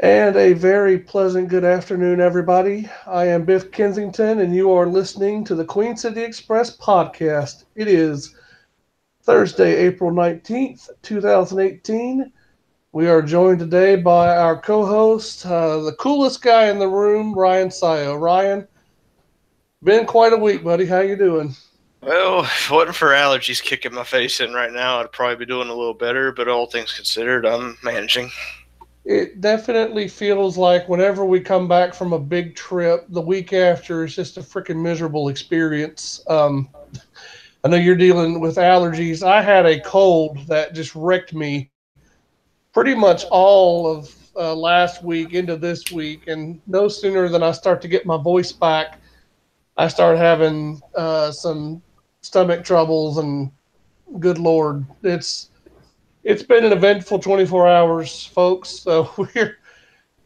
And a very pleasant good afternoon, everybody. I am Biff Kensington, and you are listening to the Queen City Express podcast. It is Thursday, April 19th, 2018. We are joined today by our co host, the coolest guy in the room, Ryan Sayo. Ryan, been quite a week, buddy. How you doing? Well, if it wasn't for allergies kicking my face in right now, I'd probably be doing a little better, but all things considered, I'm managing. It definitely feels like whenever we come back from a big trip, the week after is just a freaking miserable experience. I know you're dealing with allergies. I had a cold that just wrecked me pretty much all of last week into this week, and no sooner than I start to get my voice back, I start having some stomach troubles, and good lord, it's been an eventful 24 hours, folks. So we're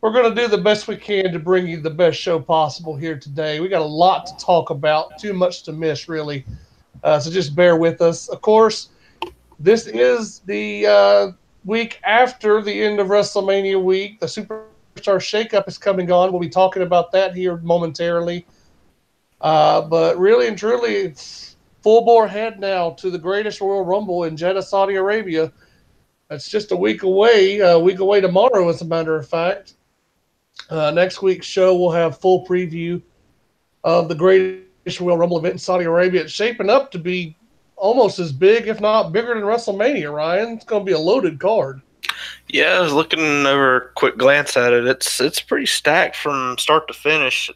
going to do the best we can to bring you the best show possible here today. We got a lot to talk about, too much to miss, really. So just bear with us. Of course, this is the week after the end of WrestleMania week. The Superstar Shakeup is coming on. We'll be talking about that here momentarily. But really and truly, it's full bore ahead now to the greatest Royal Rumble in Jeddah, Saudi Arabia. That's just a week away tomorrow, as a matter of fact. Next week's show, we'll have full preview of the greatest Royal Rumble event in Saudi Arabia. It's shaping up to be almost as big, if not bigger, than WrestleMania, Ryan. It's going to be a loaded card. Yeah, I was looking over a quick glance at it. It's pretty stacked from start to finish.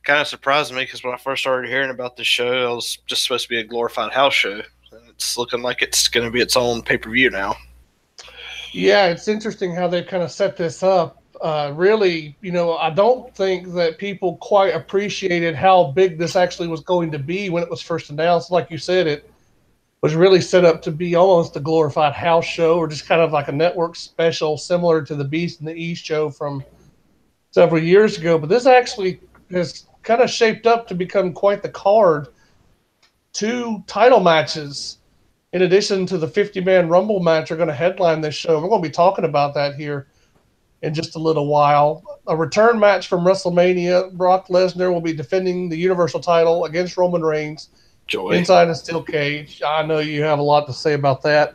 Kind of surprised me because when I first started hearing about this show, it was just supposed to be a glorified house show. And it's looking like it's going to be its own pay-per-view now. Yeah, it's interesting how they've kind of set this up. Really, I don't think that people quite appreciated how big this actually was going to be when it was first announced. Like you said, it was really set up to be almost a glorified house show or just kind of like a network special, similar to the Beast in the East show from several years ago. But this actually has kind of shaped up to become quite the card. Two title matches in addition to the 50-man Rumble match are going to headline this show. We're going to be talking about that here in just a little while. A return match from WrestleMania. Brock Lesnar will be defending the Universal title against Roman Reigns inside a steel cage. I know you have a lot to say about that.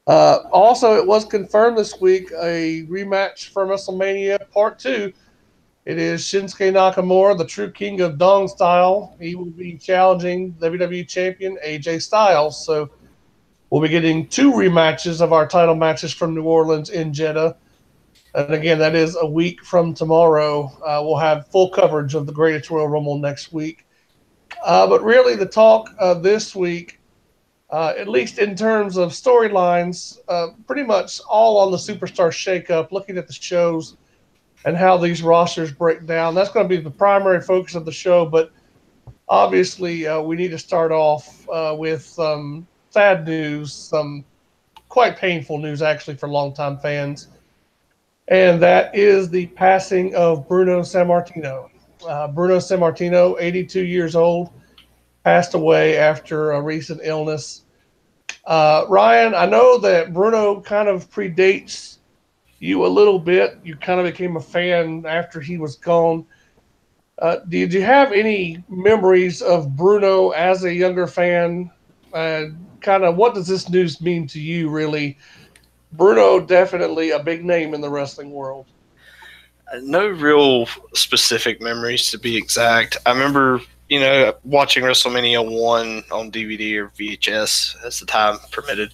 Also, it was confirmed this week a rematch from WrestleMania Part 2. It is Shinsuke Nakamura, the true king of Dong Style. He will be challenging WWE Champion AJ Styles. So we'll be getting two rematches of our title matches from New Orleans in Jeddah. And again, that is a week from tomorrow. We'll have full coverage of the Greatest Royal Rumble next week. But really, the talk this week, at least in terms of storylines, pretty much all on the Superstar Shakeup, looking at the shows and how these rosters break down. That's going to be the primary focus of the show. But obviously, we need to start off with some sad news, some quite painful news, actually, for longtime fans. And that is the passing of Bruno Sammartino. Bruno Sammartino, 82 years old, passed away after a recent illness. Ryan, I know that Bruno kind of predates you a little bit. You kind of became a fan after he was gone. Did you have any memories of Bruno as a younger fan? Kind of what does this news mean to you, really? Bruno, definitely a big name in the wrestling world. No real specific memories, to be exact. I remember, watching WrestleMania 1 on DVD or VHS as the time permitted.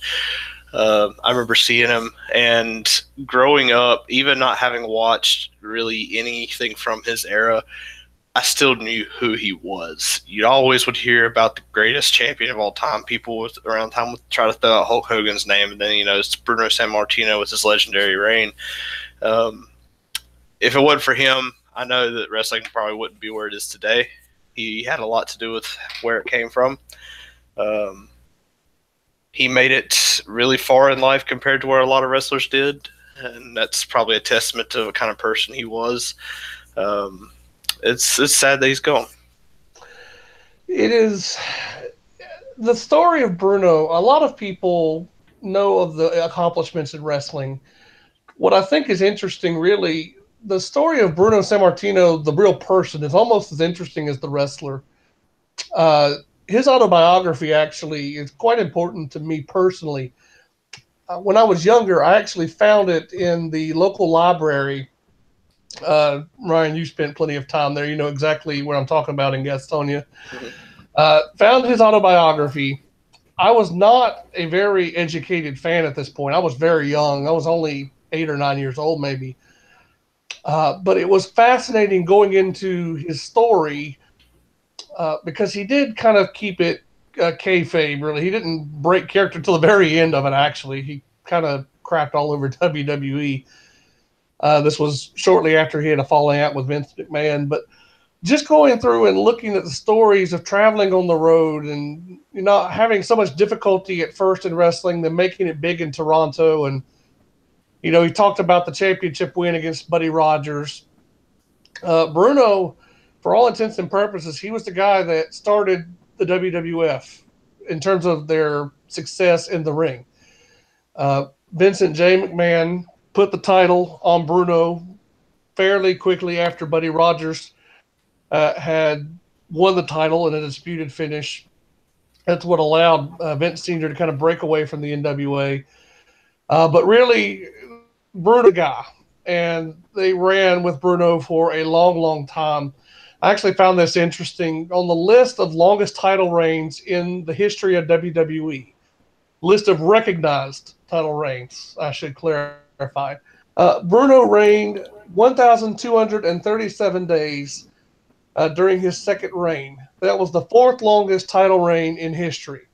I remember seeing him, and growing up, even not having watched really anything from his era, I still knew who he was. You always would hear about the greatest champion of all time. People around time would try to throw out Hulk Hogan's name, and then, it's Bruno Sammartino with his legendary reign. If it wasn't for him, I know that wrestling probably wouldn't be where it is today. He had a lot to do with where it came from. He made it really far in life compared to where a lot of wrestlers did, and that's probably a testament to the kind of person he was. It's sad that he's gone. It is the story of Bruno. A lot of people know of the accomplishments in wrestling. what I think is interesting, really, the story of Bruno Sammartino, the real person, is almost as interesting as the wrestler. Uh, his autobiography actually is quite important to me personally. When I was younger, I actually found it in the local library. Ryan, you spent plenty of time there. You know exactly what I'm talking about in Gastonia. Mhm. Found his autobiography. I was not a very educated fan at this point. I was very young. I was only 8 or 9 years old, maybe. But it was fascinating going into his story because he did kind of keep it kayfabe, really. He didn't break character till the very end of it, actually. He kind of crapped all over WWE. This was shortly after he had a falling out with Vince McMahon. But just going through and looking at the stories of traveling on the road and having so much difficulty at first in wrestling, then making it big in Toronto. And, he talked about the championship win against Buddy Rogers. Bruno, for all intents and purposes, he was the guy that started the WWF in terms of their success in the ring. Vincent J. McMahon put the title on Bruno fairly quickly after Buddy Rogers had won the title in a disputed finish. That's what allowed Vince Sr. to kind of break away from the NWA. But really, Bruno guy, and they ran with Bruno for a long, long time. I actually found this interesting. On the list of longest title reigns in the history of WWE, list of recognized title reigns, I should clarify. Bruno reigned 1,237 days during his second reign. That was the fourth longest title reign in history.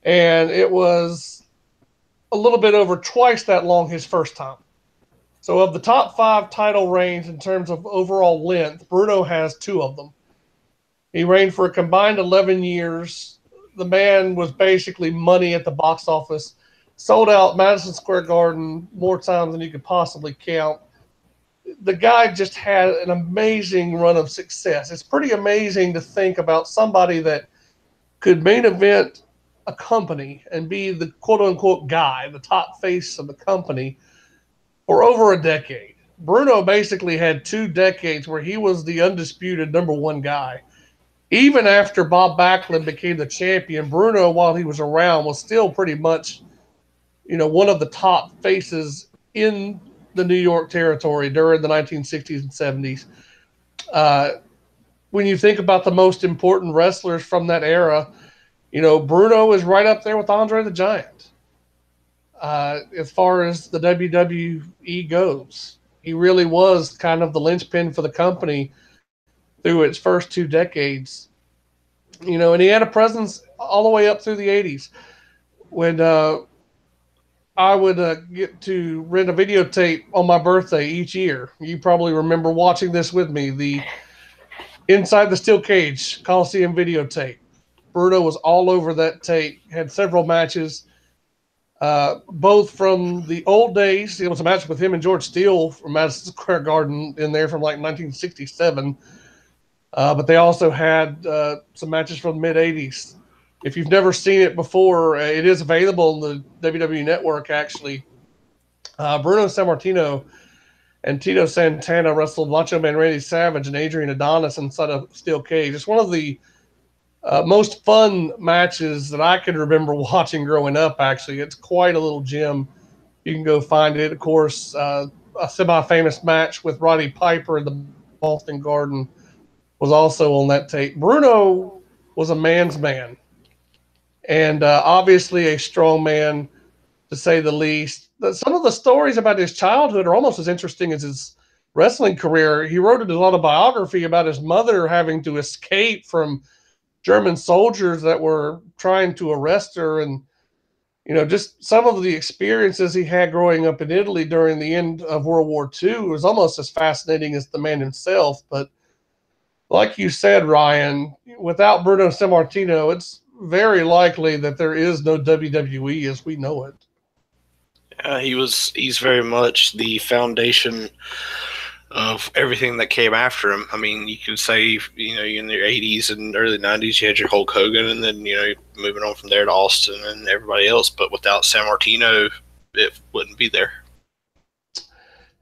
And it was a little bit over twice that long his first time. So of the top 5 title reigns in terms of overall length, Bruno has 2 of them. He reigned for a combined 11 years. The man was basically money at the box office. Sold out Madison Square Garden more times than you could possibly count. The guy just had an amazing run of success. It's pretty amazing to think about somebody that could main event a company and be the quote-unquote guy, the top face of the company, for over a decade. Bruno basically had 2 decades where he was the undisputed number 1 guy. Even after Bob Backlund became the champion, Bruno, while he was around, was still pretty much, one of the top faces in the New York territory during the 1960s and 70s. When you think about the most important wrestlers from that era, Bruno is right up there with Andre the Giant. As far as the WWE goes, he really was kind of the linchpin for the company through its first 2 decades. And he had a presence all the way up through the 80s when I would get to rent a videotape on my birthday each year. You probably remember watching this with me, the Inside the Steel Cage Coliseum videotape. Bruno was all over that tape, had several matches, both from the old days. It was a match with him and George Steele from Madison Square Garden in there from like 1967. But they also had some matches from the mid-'80s. If you've never seen it before, it is available on the WWE Network, actually. Bruno Sammartino and Tito Santana wrestled Macho Man Randy Savage and Adrian Adonis inside a steel cage. It's one of the most fun matches that I can remember watching growing up, actually. It's quite a little gem. You can go find it. Of course, a semi-famous match with Roddy Piper in the Boston Garden was also on that tape. Bruno was a man's man, and obviously a strong man, to say the least. Some of the stories about his childhood are almost as interesting as his wrestling career. He wrote in his autobiography about his mother having to escape from German soldiers that were trying to arrest her, and just some of the experiences he had growing up in Italy during the end of World War II was almost as fascinating as the man himself. But like you said, Ryan, without Bruno Sammartino, it's very likely that there is no WWE as we know it. He's very much the foundation of everything that came after him. I mean, you could say, in the 80s and early 90s, you had your Hulk Hogan, and then, moving on from there to Austin and everybody else. But without Sammartino, it wouldn't be there.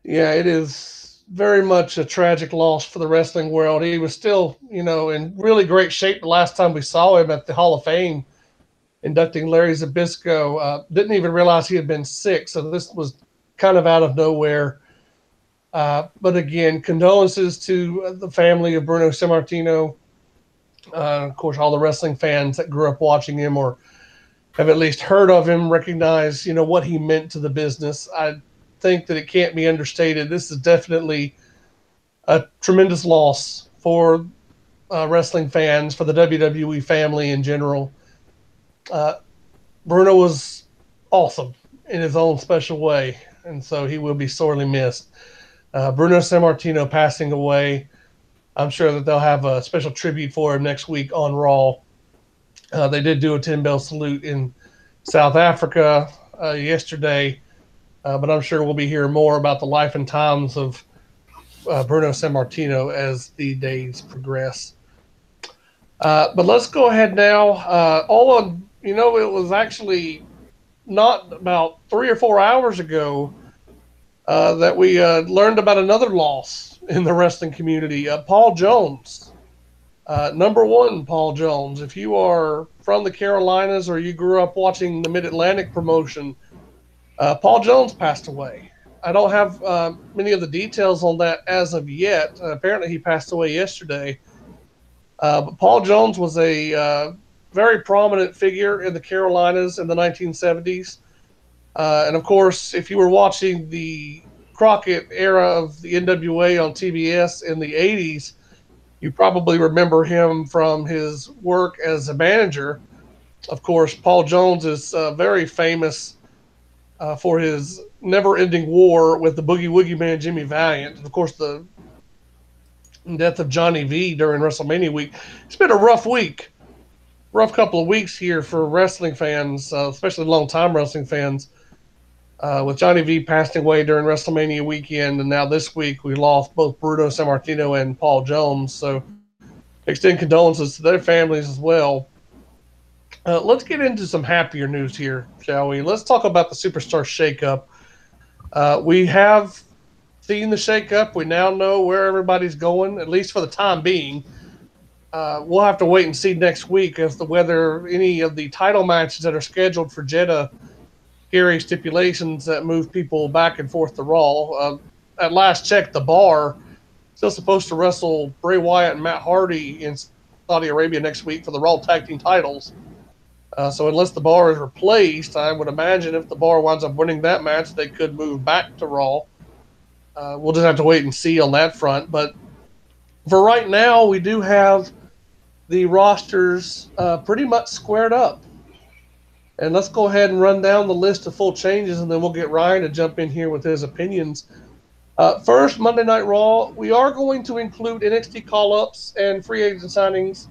Yeah, it is very much a tragic loss for the wrestling world. He was still, in really great shape the last time we saw him at the Hall of Fame inducting Larry Zbyszko. Didn't even realize he had been sick, so this was kind of out of nowhere. But again, condolences to the family of Bruno Sammartino. Of course, all the wrestling fans that grew up watching him or have at least heard of him recognize, what he meant to the business. I think that it can't be understated. This is definitely a tremendous loss for wrestling fans, for the WWE family in general. Uh, Bruno was awesome in his own special way, and so he will be sorely missed. Bruno Sammartino passing away. I'm sure that they'll have a special tribute for him next week on Raw. They did do a 10-bell salute in South Africa yesterday, but I'm sure we'll be hearing more about the life and times of Bruno Sammartino as the days progress. But let's go ahead now. It was actually not about 3 or 4 hours ago that we learned about another loss in the wrestling community. Paul Jones, number one, Paul Jones. If you are from the Carolinas or you grew up watching the Mid-Atlantic promotion, Paul Jones passed away. I don't have many of the details on that as of yet. Apparently, he passed away yesterday. But Paul Jones was a very prominent figure in the Carolinas in the 1970s. And of course, if you were watching the Crockett era of the NWA on TBS in the 80s, you probably remember him from his work as a manager. Of course, Paul Jones is very famous for his never-ending war with the Boogie Woogie Man Jimmy Valiant. And of course, the death of Johnny V during WrestleMania week. It's been a rough week, rough couple of weeks here for wrestling fans, especially long-time wrestling fans. With Johnny V passing away during WrestleMania weekend, and now this week we lost both Bruno Sammartino and Paul Jones. So extend condolences to their families as well. Let's get into some happier news here, shall we? Let's talk about the Superstar Shakeup. We have seen the shakeup. We now know where everybody's going, at least for the time being. We'll have to wait and see next week as to whether any of the title matches that are scheduled for Jeddah carry stipulations that move people back and forth to Raw. At last check, the Bar still supposed to wrestle Bray Wyatt and Matt Hardy in Saudi Arabia next week for the Raw Tag Team titles. So unless the Bar is replaced, I would imagine if the Bar winds up winning that match, they could move back to Raw. We'll just have to wait and see on that front. But for right now, we do have the rosters pretty much squared up. And let's go ahead and run down the list of full changes, and then we'll get Ryan to jump in here with his opinions. First, Monday Night Raw, we are going to include NXT call-ups and free agent signings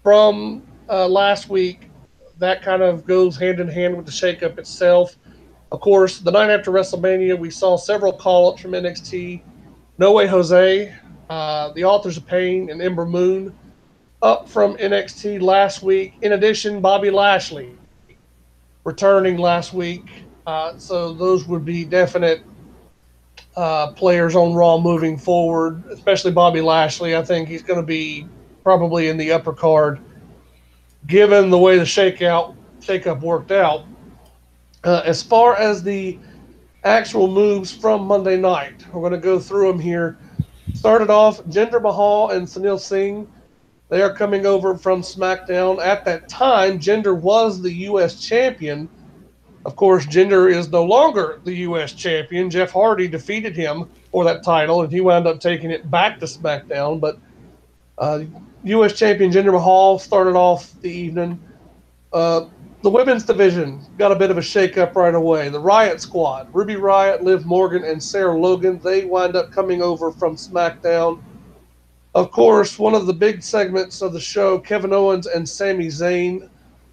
from last week. That kind of goes hand in hand with the shakeup itself. Of course, the night after WrestleMania, we saw several call-ups from NXT. No Way Jose, the Authors of Pain, and Ember Moon up from NXT last week. In addition, Bobby Lashley returning last week. So those would be definite players on Raw moving forward, especially Bobby Lashley. I think he's going to be probably in the upper card given the way the shakeup worked out. As far as the actual moves from Monday night, we're going to go through them here. Started off, Jinder Mahal and Sunil Singh. They are coming over from SmackDown. At that time, Jinder was the U.S. champion. Of course, Jinder is no longer the U.S. champion. Jeff Hardy defeated him for that title, and he wound up taking it back to SmackDown. But U.S. champion Jinder Mahal started off the evening. The women's division got a bit of a shakeup right away. The Riot Squad, Ruby Riott, Liv Morgan, and Sarah Logan, they wind up coming over from SmackDown. Of course, one of the big segments of the show, Kevin Owens and Sami Zayn,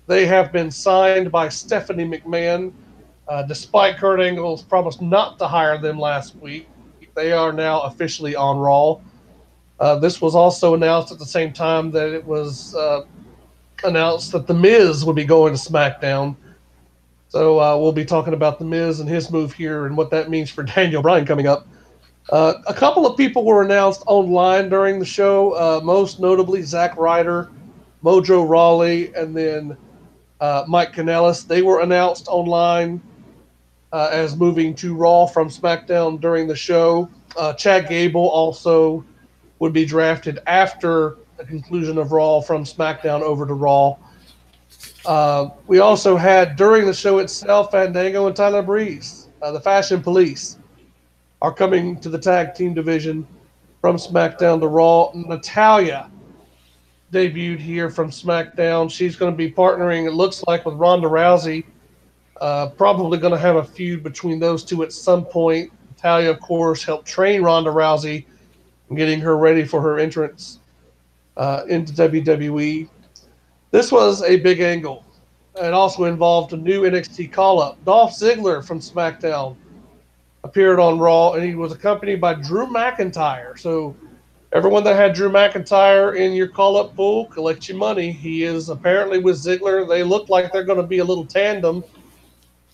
they have been signed by Stephanie McMahon. Despite Kurt Angle's promise not to hire them last week, they are now officially on Raw. This was also announced at the same time that it was announced that The Miz would be going to SmackDown. So we'll be talking about The Miz and his move here and what that means for Daniel Bryan coming up. A couple of people were announced online during the show, most notably Zack Ryder, Mojo Rawley, and then Mike Kanellis. They were announced online as moving to Raw from SmackDown during the show. Chad Gable also would be drafted after the conclusion of Raw from SmackDown over to Raw. We also had during the show itself Fandango and Tyler Breeze, the Fashion Police, are coming to the tag team division from SmackDown to Raw. Natalya debuted here from SmackDown. She's going to be partnering, it looks like, with Ronda Rousey. Probably going to have a feud between those two at some point. Natalya, of course, helped train Ronda Rousey, getting her ready for her entrance into WWE. This was a big angle. It also involved a new NXT call-up. Dolph Ziggler from SmackDown appeared on Raw, and he was accompanied by Drew McIntyre. So everyone that had Drew McIntyre in your call-up pool, collect your money. He is apparently with Ziggler. They look like they're going to be a little tandem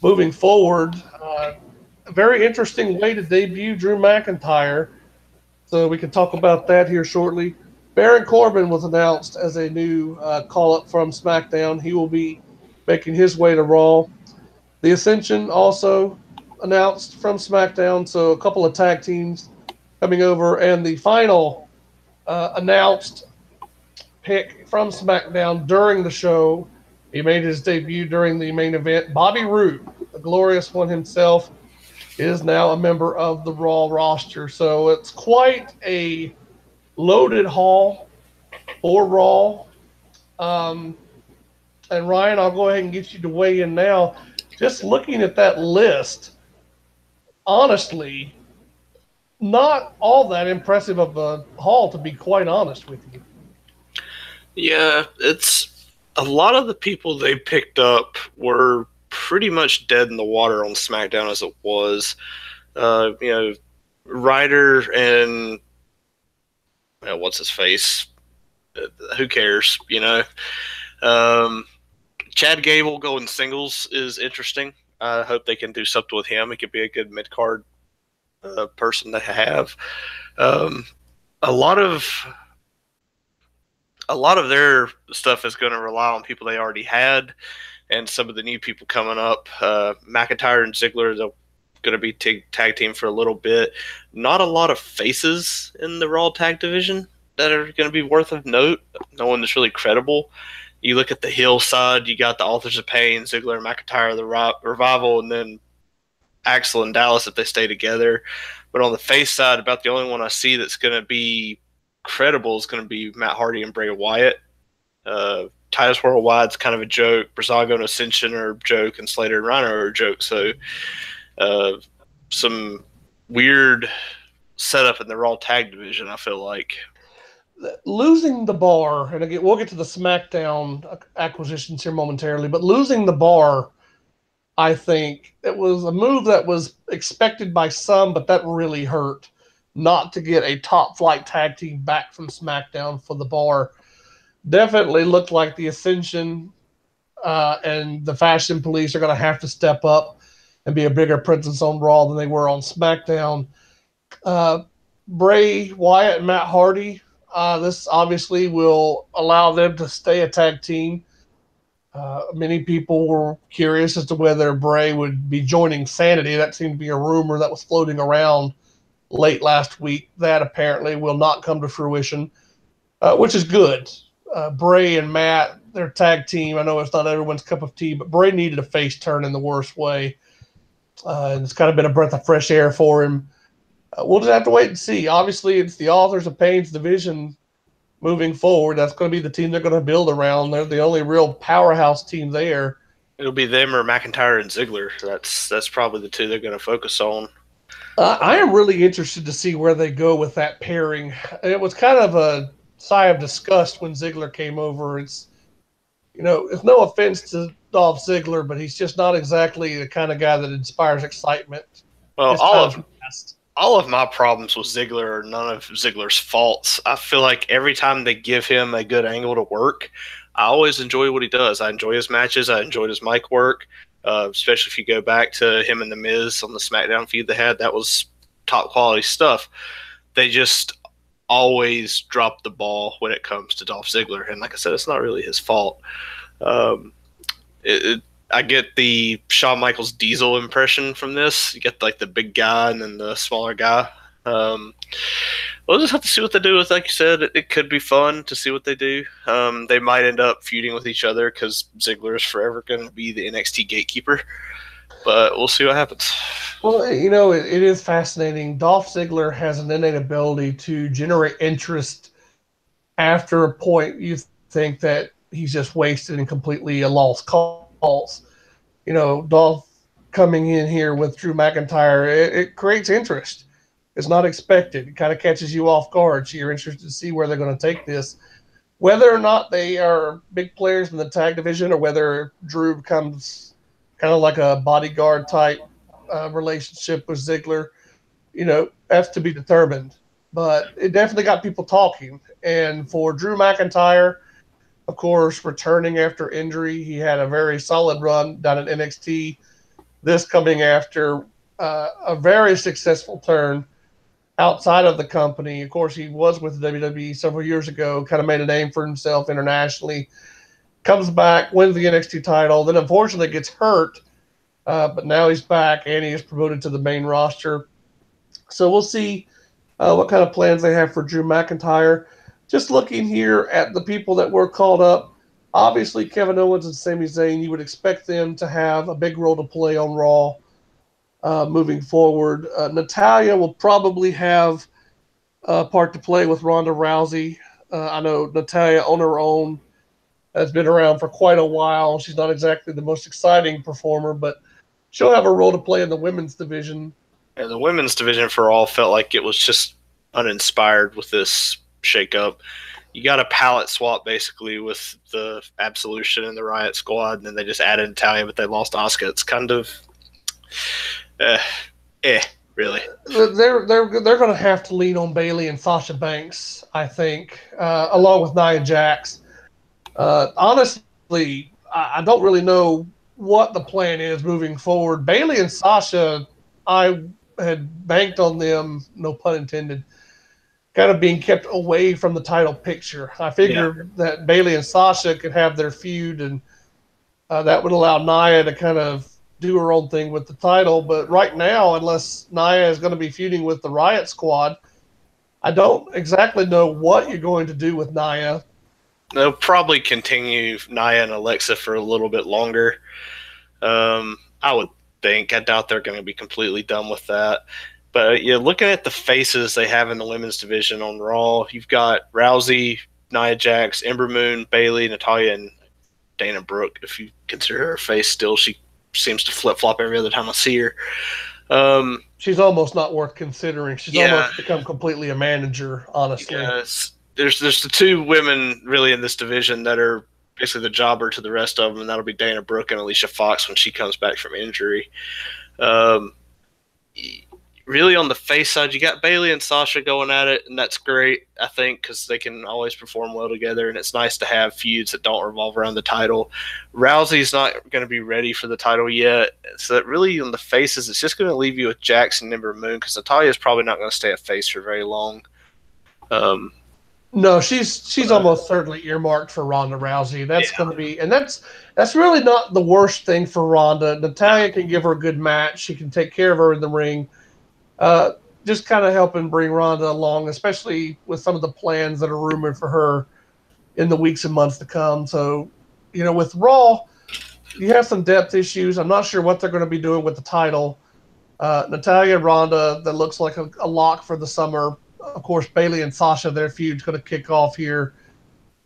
moving forward. A very interesting way to debut Drew McIntyre. So we can talk about that here shortly. Baron Corbin was announced as a new call-up from SmackDown. He will be making his way to Raw. The Ascension also announced from SmackDown, so a couple of tag teams coming over. And the final announced pick from SmackDown during the show, he made his debut during the main event. Bobby Roode, the glorious one himself, is now a member of the Raw roster. So it's quite a loaded haul for Raw. And Ryan, I'll go ahead and get you to weigh in now. Just looking at that list, honestly, not all that impressive of a haul, to be quite honest with you. Yeah, it's a lot of the people they picked up were pretty much dead in the water on SmackDown as it was. Ryder and what's his face? Who cares? Chad Gable going singles is interesting. I hope they can do something with him. He could be a good mid-card person to have. A lot of their stuff is going to rely on people they already had, and some of the new people coming up. McIntyre and Ziggler, they're going to be tag team for a little bit. Not a lot of faces in the Raw tag division that are going to be worth of note. No one that's really credible. You look at the heel side, you got the Authors of Pain, Ziggler and McIntyre, the Revival, and then Axel and Dallas if they stay together. But on the face side, about the only one I see that's going to be credible is going to be Matt Hardy and Bray Wyatt. Titus Worldwide's kind of a joke. Breezango and Ascension are a joke, and Slater and Rhino are a joke. So some weird setup in the Raw tag division, I feel like. Losing the Bar, and again, we'll get to the SmackDown acquisitions here momentarily, but losing the Bar, I think it was a move that was expected by some, but that really hurt not to get a top-flight tag team back from SmackDown for the Bar. Definitely looked like the Ascension and the Fashion Police are going to have to step up and be a bigger presence on Raw than they were on SmackDown. Bray Wyatt and Matt Hardy, this obviously will allow them to stay a tag team. Many people were curious as to whether Bray would be joining Sanity. That seemed to be a rumor that was floating around late last week. That apparently will not come to fruition, which is good. Bray and Matt, their tag team, I know it's not everyone's cup of tea, but Bray needed a face turn in the worst way. And it's kind of been a breath of fresh air for him. We'll just have to wait and see. Obviously, it's the Authors of Pain's division moving forward. That's going to be the team they're going to build around. They're the only real powerhouse team there. It'll be them or McIntyre and Ziggler. That's probably the two they're going to focus on. I am really interested to see where they go with that pairing. It was kind of a sigh of disgust when Ziggler came over. It's no offense to Dolph Ziggler, but he's just not exactly the kind of guy that inspires excitement. Well, all of my problems with Ziggler are none of Ziggler's faults. I feel like every time they give him a good angle to work, I always enjoy what he does. I enjoy his matches. I enjoyed his mic work. Especially if you go back to him and The Miz on the SmackDown feud they had. That was top quality stuff. They just always drop the ball when it comes to Dolph Ziggler. And like I said, it's not really his fault. I get the Shawn Michaels Diesel impression from this. You get like the big guy and then the smaller guy. We'll just have to see what they do with, like you said, it could be fun to see what they do. They might end up feuding with each other because Ziggler is forever going to be the NXT gatekeeper. But we'll see what happens. Well, you know, it is fascinating. Dolph Ziggler has an innate ability to generate interest after a point you think that he's just wasted and completely a lost cause. You know, Dolph coming in here with Drew McIntyre, it creates interest. It's not expected. It kind of catches you off guard. So you're interested to see where they're going to take this. Whether or not they are big players in the tag division or whether Drew becomes kind of like a bodyguard type relationship with Ziggler, you know, that's to be determined. But it definitely got people talking. And for Drew McIntyre, of course, returning after injury, he had a very solid run down at NXT. This coming after a very successful turn outside of the company. Of course, he was with WWE several years ago, kind of made a name for himself internationally. Comes back, wins the NXT title, then unfortunately gets hurt, but now he's back and he is promoted to the main roster. So we'll see what kind of plans they have for Drew McIntyre. Just looking here at the people that were called up, obviously Kevin Owens and Sami Zayn, you would expect them to have a big role to play on Raw moving forward. Natalya will probably have a part to play with Ronda Rousey. I know Natalya on her own has been around for quite a while. She's not exactly the most exciting performer, but she'll have a role to play in the women's division. And the women's division for all felt like it was just uninspired with this shakeup. You got a palette swap basically with the Absolution and the Riot Squad, and then they just added Natalya, but they lost Asuka. It's kind of really. They're going to have to lean on Bayley and Sasha Banks, I think, along with Nia Jax. Honestly, I don't really know what the plan is moving forward. Bayley and Sasha, I had banked on them, no pun intended, kind of being kept away from the title picture. I figured that Bayley and Sasha could have their feud, and that would allow Nia to kind of do her own thing with the title. But right now, unless Nia is going to be feuding with the Riot Squad, I don't exactly know what you're going to do with Nia. They'll probably continue Nia and Alexa for a little bit longer. I would think. I doubt they're going to be completely done with that. But yeah, looking at the faces they have in the women's division on Raw, you've got Rousey, Nia Jax, Ember Moon, Bayley, Natalya, and Dana Brooke. If you consider her a face still, she seems to flip-flop every other time I see her. She's almost not worth considering. She's almost become completely a manager, honestly. Yes. There's the two women really in this division that are basically the jobber to the rest of them, and that'll be Dana Brooke and Alicia Fox when she comes back from injury. Really on the face side, you got Bayley and Sasha going at it, and that's great, I think, because they can always perform well together, and it's nice to have feuds that don't revolve around the title. Rousey's not going to be ready for the title yet, so that really on the faces, it's just going to leave you with Jackson and Ember Moon, because Natalya's probably not going to stay a face for very long. No, she's almost certainly earmarked for Ronda Rousey. That's going to be, and that's really not the worst thing for Ronda. Natalya can give her a good match. She can take care of her in the ring. Just kind of helping bring Ronda along, especially with some of the plans that are rumored for her in the weeks and months to come. So, you know, with Raw, you have some depth issues. I'm not sure what they're going to be doing with the title. Natalya and Ronda, that looks like a lock for the summer. Of course, Bayley and Sasha, their feud's going to kick off here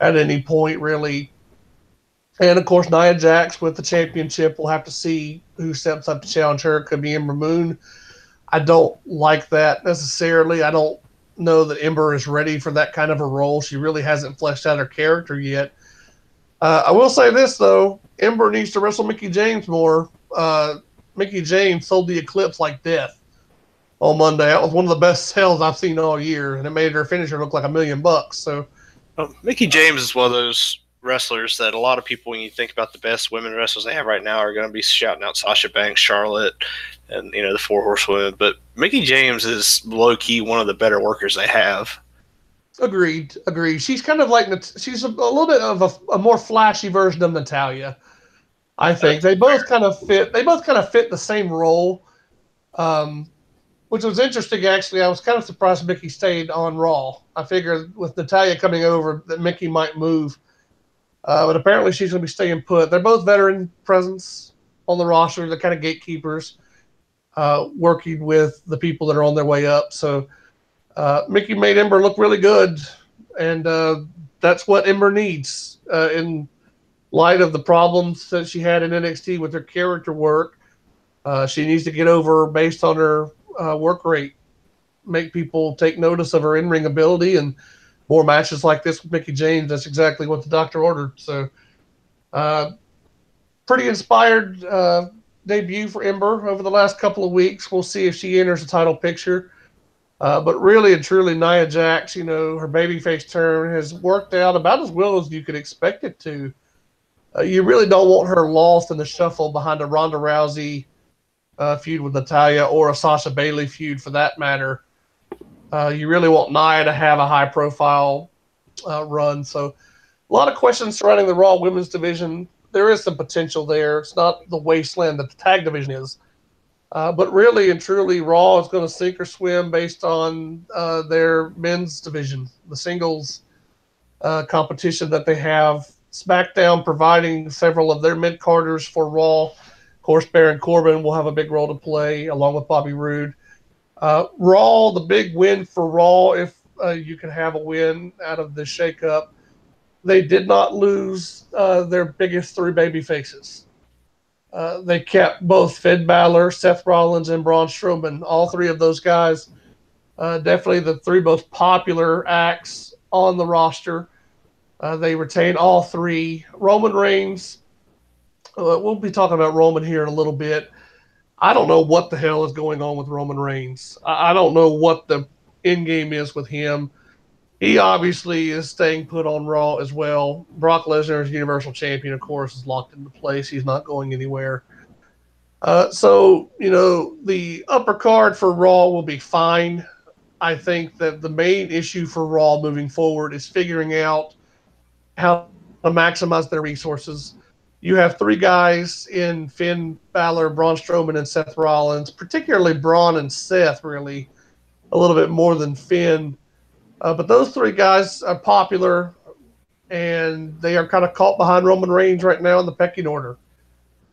at any point, really. And, of course, Nia Jax with the championship. We'll have to see who steps up to challenge her. It could be Ember Moon. I don't like that necessarily. I don't know that Ember is ready for that kind of a role. She really hasn't fleshed out her character yet. I will say this, though. Ember needs to wrestle Mickie James more. Mickie James sold the Eclipse like death on Monday. That was one of the best sales I've seen all year, and it made her finisher look like $1 million. So, Mickie James is one of those wrestlers that a lot of people, when you think about the best women wrestlers they have right now, are going to be shouting out Sasha Banks, Charlotte, and the Four Horsewomen. But Mickie James is low key one of the better workers they have. Agreed. She's kind of like she's a little bit of a more flashy version of Natalya. I think they both kind of fit. They both kind of fit the same role, which was interesting. Actually, I was kind of surprised Mickie stayed on Raw. I figured with Natalya coming over that Mickie might move. But apparently she's going to be staying put. They're both veteran presence on the roster. They're kind of gatekeepers, working with the people that are on their way up. So Mickie made Ember look really good, and that's what Ember needs in light of the problems that she had in NXT with her character work. She needs to get over based on her work rate, make people take notice of her in-ring ability, and more matches like this with Mickie James. That's exactly what the doctor ordered. So, pretty inspired debut for Ember over the last couple of weeks. We'll see if she enters the title picture. But really and truly, Nia Jax, her babyface turn has worked out about as well as you could expect it to. You really don't want her lost in the shuffle behind a Ronda Rousey feud with Natalya, or a Sasha Bayley feud for that matter. You really want Nia to have a high-profile run. So a lot of questions surrounding the Raw women's division. There is some potential there. It's not the wasteland that the tag division is. But really and truly, Raw is going to sink or swim based on their men's division, the singles competition that they have. SmackDown providing several of their mid-carders for Raw. Of course, Baron Corbin will have a big role to play, along with Bobby Roode. Raw, the big win for Raw, if you can have a win out of the shakeup, they did not lose their biggest three baby faces. They kept both Finn Balor, Seth Rollins, and Braun Strowman. All three of those guys, definitely the three most popular acts on the roster. They retain all three. Roman Reigns, we'll be talking about Roman here in a little bit. I don't know what the hell is going on with Roman Reigns. I don't know what the end game is with him. He obviously is staying put on Raw as well. Brock Lesnar, as Universal Champion, of course, is locked into place. He's not going anywhere. So, the upper card for Raw will be fine. I think that the main issue for Raw moving forward is figuring out how to maximize their resources. You have three guys in Finn Balor, Braun Strowman, and Seth Rollins, particularly Braun and Seth, really, a little bit more than Finn. But those three guys are popular, and they are kind of caught behind Roman Reigns right now in the pecking order.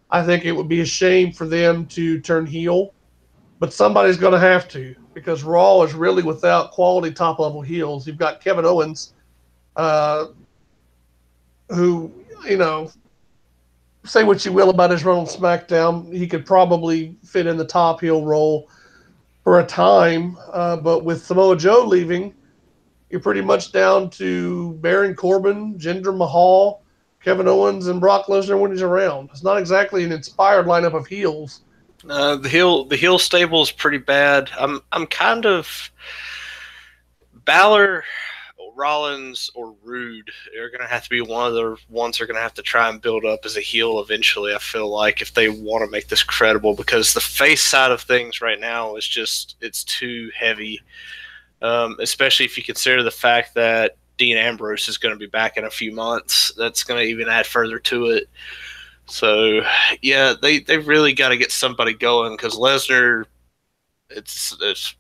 I think it would be a shame for them to turn heel, but somebody's going to have to, because Raw is really without quality top-level heels. You've got Kevin Owens, who, say what you will about his run on SmackDown, he could probably fit in the top heel role for a time. But with Samoa Joe leaving, you're pretty much down to Baron Corbin, Jinder Mahal, Kevin Owens, and Brock Lesnar when he's around. It's not exactly an inspired lineup of heels. The heel stable is pretty bad. I'm kind of Balor, Rollins, or Roode are going to have to be one of the ones they're going to have to try and build up as a heel eventually, I feel like, if they want to make this credible, because the face side of things right now is just, it's too heavy, especially if you consider the fact that Dean Ambrose is going to be back in a few months. That's going to even add further to it. So, yeah, they've really got to get somebody going, because Lesnar,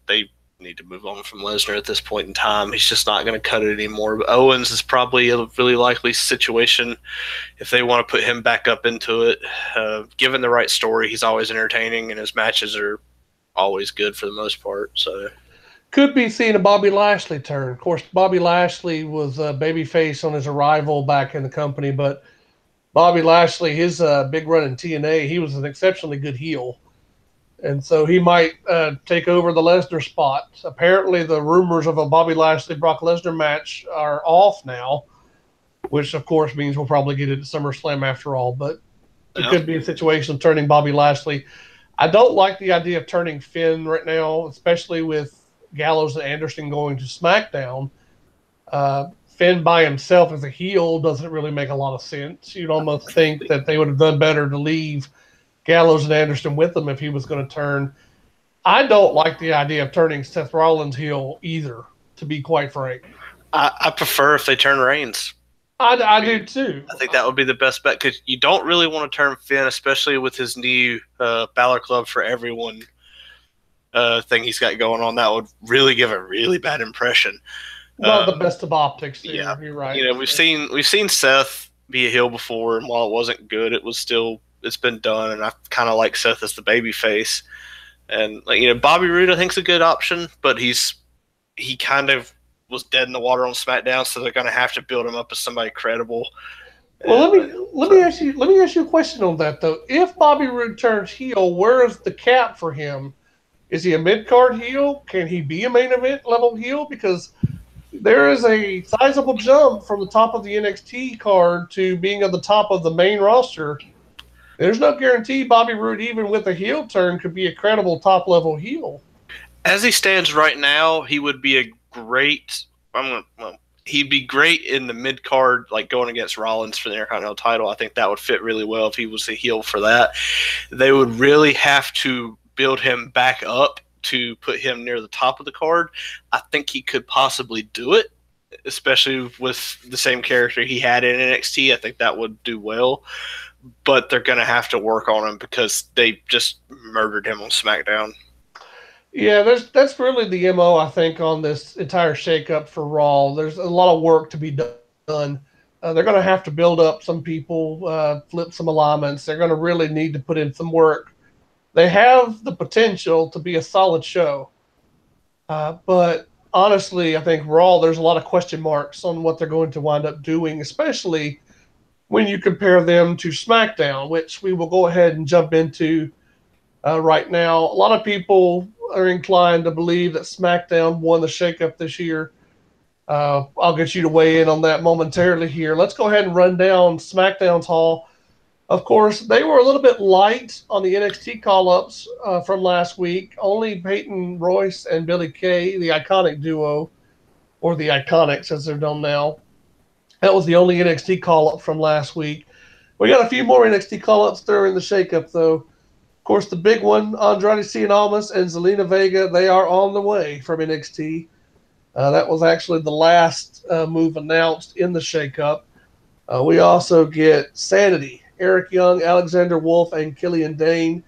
they need to move on from Lesnar at this point in time. He's just not going to cut it anymore. But Owens is probably a really likely situation if they want to put him back up into it. Given the right story, he's always entertaining, and his matches are always good for the most part. So could be seeing a Bobby Lashley turn. Of course, Bobby Lashley was a babyface on his arrival back in the company, but Bobby Lashley, his big run in TNA, he was an exceptionally good heel. And so he might take over the Lesnar spot. Apparently, the rumors of a Bobby Lashley-Brock Lesnar match are off now, which, of course, means we'll probably get it at SummerSlam after all. But it could be a situation of turning Bobby Lashley. I don't like the idea of turning Finn right now, especially with Gallows and Anderson going to SmackDown. Finn by himself as a heel doesn't really make a lot of sense. You'd almost think that they would have done better to leave Gallows and Anderson with him if he was going to turn. I don't like the idea of turning Seth Rollins heel either, to be quite frank. I prefer if they turn Reigns. I do too. I think that would be the best bet because you don't really want to turn Finn, especially with his new Balor Club for Everyone thing he's got going on. That would really give a really bad impression. Not the best of optics. There. Yeah, you're right. You know, we've seen Seth be a heel before, and while it wasn't good, it's been done, and I kind of like Seth as the baby face. And Bobby Roode I think is a good option, but he kind of was dead in the water on SmackDown, so they're going to have to build him up as somebody credible. Well, let me ask you a question on that though. If Bobby Roode turns heel, where is the cap for him? Is he a mid-card heel? Can he be a main event level heel? Because there is a sizable jump from the top of the NXT card to being at the top of the main roster. There's no guarantee Bobby Roode, even with a heel turn, could be a credible top-level heel. As he stands right now, he would be a great. He'd be great in the mid card, like going against Rollins for the Intercontinental title. I think that would fit really well if he was a heel for that. They would really have to build him back up to put him near the top of the card. I think he could possibly do it, especially with the same character he had in NXT. I think that would do well. But they're going to have to work on him because they just murdered him on SmackDown. Yeah, that's really the MO, I think, on this entire shakeup for Raw. There's a lot of work to be done. They're going to have to build up some people, flip some alignments. They're going to really need to put in some work. They have the potential to be a solid show. But honestly, I think Raw, there's a lot of question marks on what they're going to wind up doing, especially when you compare them to SmackDown, which we will go ahead and jump into right now. A lot of people are inclined to believe that SmackDown won the shakeup this year. I'll get you to weigh in on that momentarily here. Let's go ahead and run down SmackDown's haul. Of course, they were a little bit light on the NXT call-ups from last week. Only Peyton Royce and Billie Kay, the iconic duo, or the Iconics as they're known now. That was the only NXT call-up from last week. We got a few more NXT call-ups during the shakeup, though. Of course, the big one, Andrade Cien Almas and Zelina Vega, they are on the way from NXT. That was actually the last move announced in the shakeup. We also get Sanity, Eric Young, Alexander Wolf, and Killian Dane.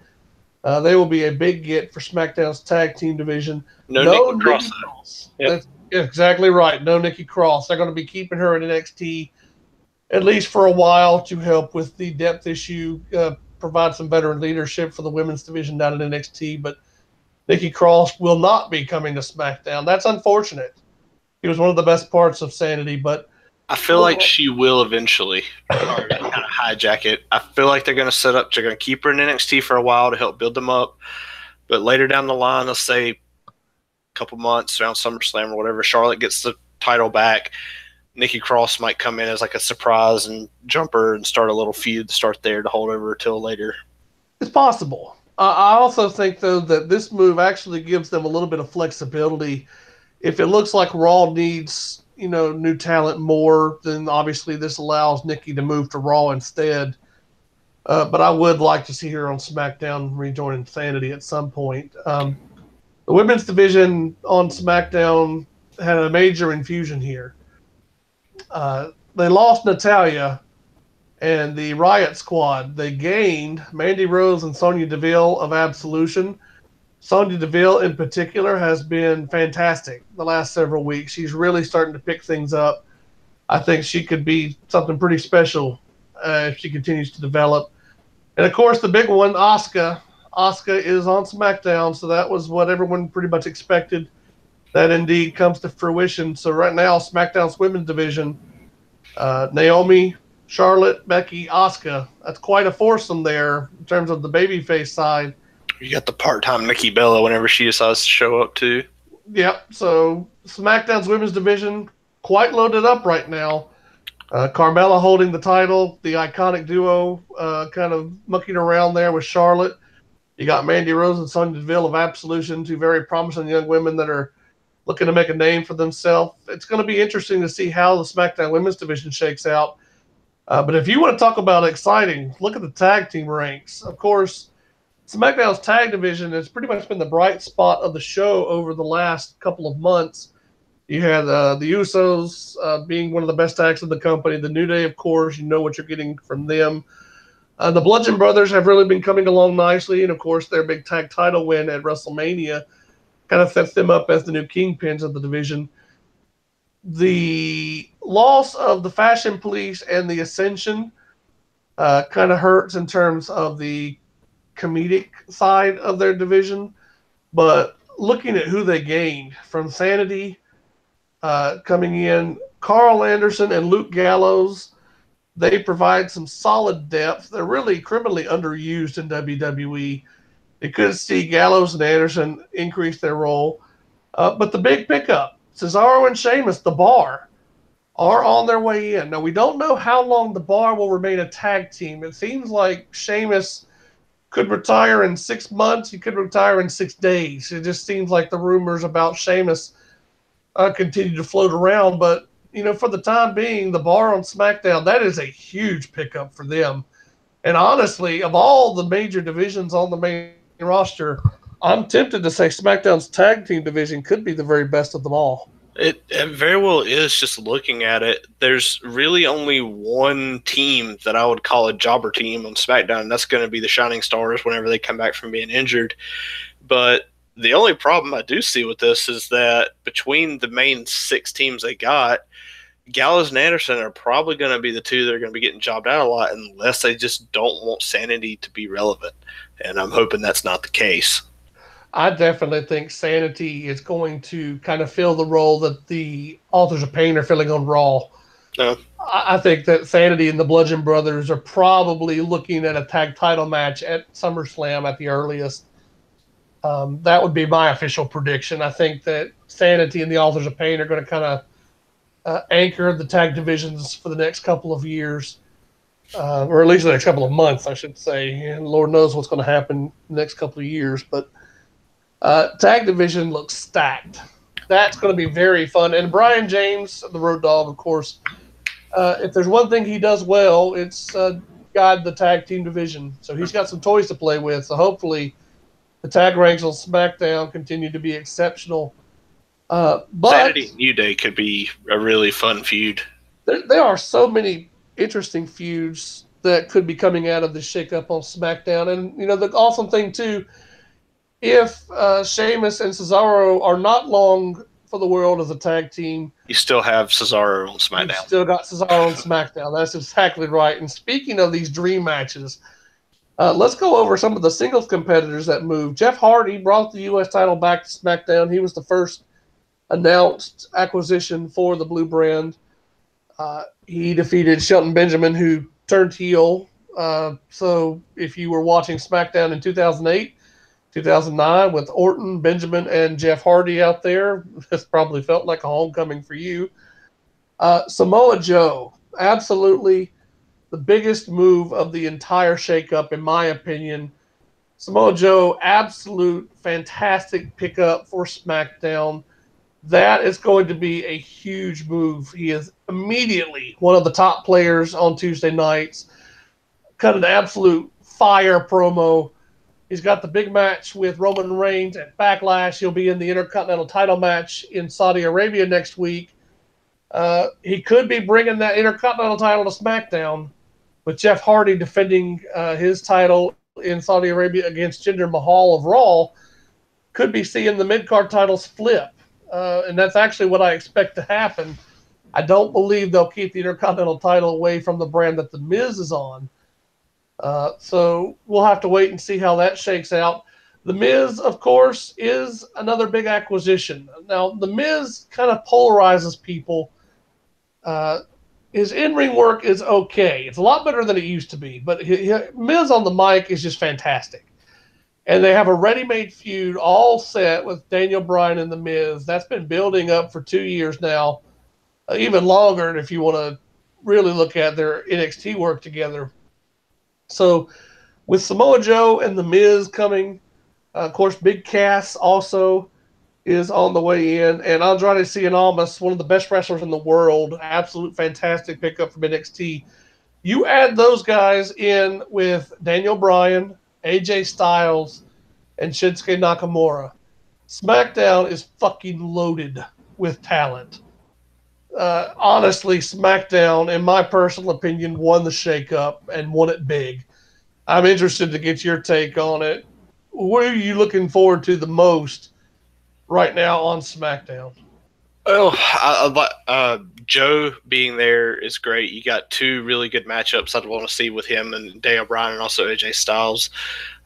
They will be a big get for SmackDown's tag team division. No Nikki Cross. Yep. That's exactly right. No Nikki Cross. They're going to be keeping her in NXT at least for a while to help with the depth issue, provide some veteran leadership for the women's division down at NXT. But Nikki Cross will not be coming to SmackDown. That's unfortunate. He was one of the best parts of Sanity, but I feel like she will eventually kind of hijack it. I feel like they're going to keep her in NXT for a while to help build them up. But later down the line, let's say a couple months around SummerSlam or whatever, Charlotte gets the title back. Nikki Cross might come in as like a surprise and jumper and start a little feud to start there to hold over till later. It's possible. I also think, though, that this move actually gives them a little bit of flexibility. If it looks like Raw needs new talent more, then obviously this allows Nikki to move to Raw instead. But I would like to see her on SmackDown rejoining Sanity at some point. The women's division on SmackDown had a major infusion here. They lost Natalya and the Riot Squad. They gained Mandy Rose and Sonya Deville of Absolution. Sonya Deville, in particular, has been fantastic the last several weeks. She's really starting to pick things up. I think she could be something pretty special if she continues to develop. And, of course, the big one, Asuka. Asuka is on SmackDown, so that was what everyone pretty much expected. That indeed comes to fruition. So right now, SmackDown's women's division, Naomi, Charlotte, Becky, Asuka. That's quite a foursome there in terms of the babyface side. You got the part-time Nikki Bella whenever she decides to show up, too. Yep, so SmackDown's women's division quite loaded up right now. Carmella holding the title, the iconic duo kind of mucking around there with Charlotte. You got Mandy Rose and Sonya Deville of Absolution, two very promising young women that are looking to make a name for themselves. It's going to be interesting to see how the SmackDown Women's Division shakes out. But if you want to talk about exciting, look at the tag team ranks. Of course, SmackDown's tag division has pretty much been the bright spot of the show over the last couple of months. You had the Usos being one of the best tags in the company. The New Day, of course, you know what you're getting from them. The Bludgeon Brothers have really been coming along nicely. And, of course, their big tag title win at WrestleMania kind of sets them up as the new kingpins of the division. The loss of the Fashion Police and the Ascension kind of hurts in terms of the comedic side of their division. But looking at who they gained from Sanity coming in, Carl Anderson and Luke Gallows, they provide some solid depth. They're really criminally underused in WWE. You could see Gallows and Anderson increase their role. But the big pickup, Cesaro and Sheamus, the Bar, are on their way in. Now, we don't know how long the Bar will remain a tag team. It seems like Sheamus could retire in 6 months. He could retire in 6 days. It just seems like the rumors about Sheamus continue to float around. But, you know, for the time being, the Bar on SmackDown, that is a huge pickup for them. And honestly, of all the major divisions on the main roster, I'm tempted to say SmackDown's tag team division could be the very best of them all. It very well is. Just looking at it, there's really only one team that I would call a jobber team on SmackDown, and that's going to be the Shining Stars whenever they come back from being injured. But the only problem I do see with this is that between the main 6 teams they got, Gallows and Anderson are probably going to be the two that are going to be getting jobbed out a lot unless they just don't want Sanity to be relevant. And I'm hoping that's not the case. I definitely think Sanity is going to kind of fill the role that the Authors of Pain are filling on Raw. I think that Sanity and the Bludgeon Brothers are probably looking at a tag title match at SummerSlam at the earliest. That would be my official prediction. I think that Sanity and the Authors of Pain are going to kind of anchor the tag divisions for the next couple of years, or at least the next couple of months, I should say. And Lord knows what's going to happen the next couple of years. But tag division looks stacked. That's going to be very fun. And Brian James, the Road Dogg, of course, if there's one thing he does well, it's guide the tag team division. So he's got some toys to play with. So hopefully the tag ranks on SmackDown continue to be exceptional. But Sanity and New Day could be a really fun feud. There are so many interesting feuds that could be coming out of the shakeup on SmackDown. And, you know, the awesome thing, too, if Sheamus and Cesaro are not long for the world as a tag team, you still have Cesaro on SmackDown. You still got Cesaro on SmackDown. That's exactly right. And speaking of these dream matches, let's go over some of the singles competitors that moved. Jeff Hardy brought the U.S. title back to SmackDown. He was the first announced acquisition for the Blue Brand. He defeated Shelton Benjamin, who turned heel. So if you were watching SmackDown in 2008, 2009 with Orton, Benjamin, and Jeff Hardy out there, this probably felt like a homecoming for you. Samoa Joe, absolutely the biggest move of the entire shakeup, in my opinion. Samoa Joe, absolute fantastic pickup for SmackDown. That is going to be a huge move. He is immediately one of the top players on Tuesday nights. Cut an absolute fire promo. He's got the big match with Roman Reigns at Backlash. He'll be in the Intercontinental title match in Saudi Arabia next week. He could be bringing that Intercontinental title to SmackDown with Jeff Hardy defending his title in Saudi Arabia against Jinder Mahal of Raw. Could be seeing the mid-card titles flip. And that's actually what I expect to happen. I don't believe they'll keep the Intercontinental title away from the brand that The Miz is on. So we'll have to wait and see how that shakes out. The Miz, of course, is another big acquisition. Now, The Miz kind of polarizes people. His in-ring work is okay. It's a lot better than it used to be. But Miz on the mic is just fantastic. And they have a ready-made feud all set with Daniel Bryan and The Miz. That's been building up for 2 years now, even longer if you want to really look at their NXT work together. So with Samoa Joe and The Miz coming, of course, Big Cass also, is on the way in, and Andrade Cien Almas, one of the best wrestlers in the world, absolute fantastic pickup from NXT. You add those guys in with Daniel Bryan, AJ Styles, and Shinsuke Nakamura. SmackDown is fucking loaded with talent. Honestly, SmackDown, in my personal opinion, won the shakeup and won it big. I'm interested to get your take on it. What are you looking forward to the most right now on SmackDown? Oh, Joe being there is great. You got two really good matchups I'd want to see with him and Daniel Bryan and also AJ Styles.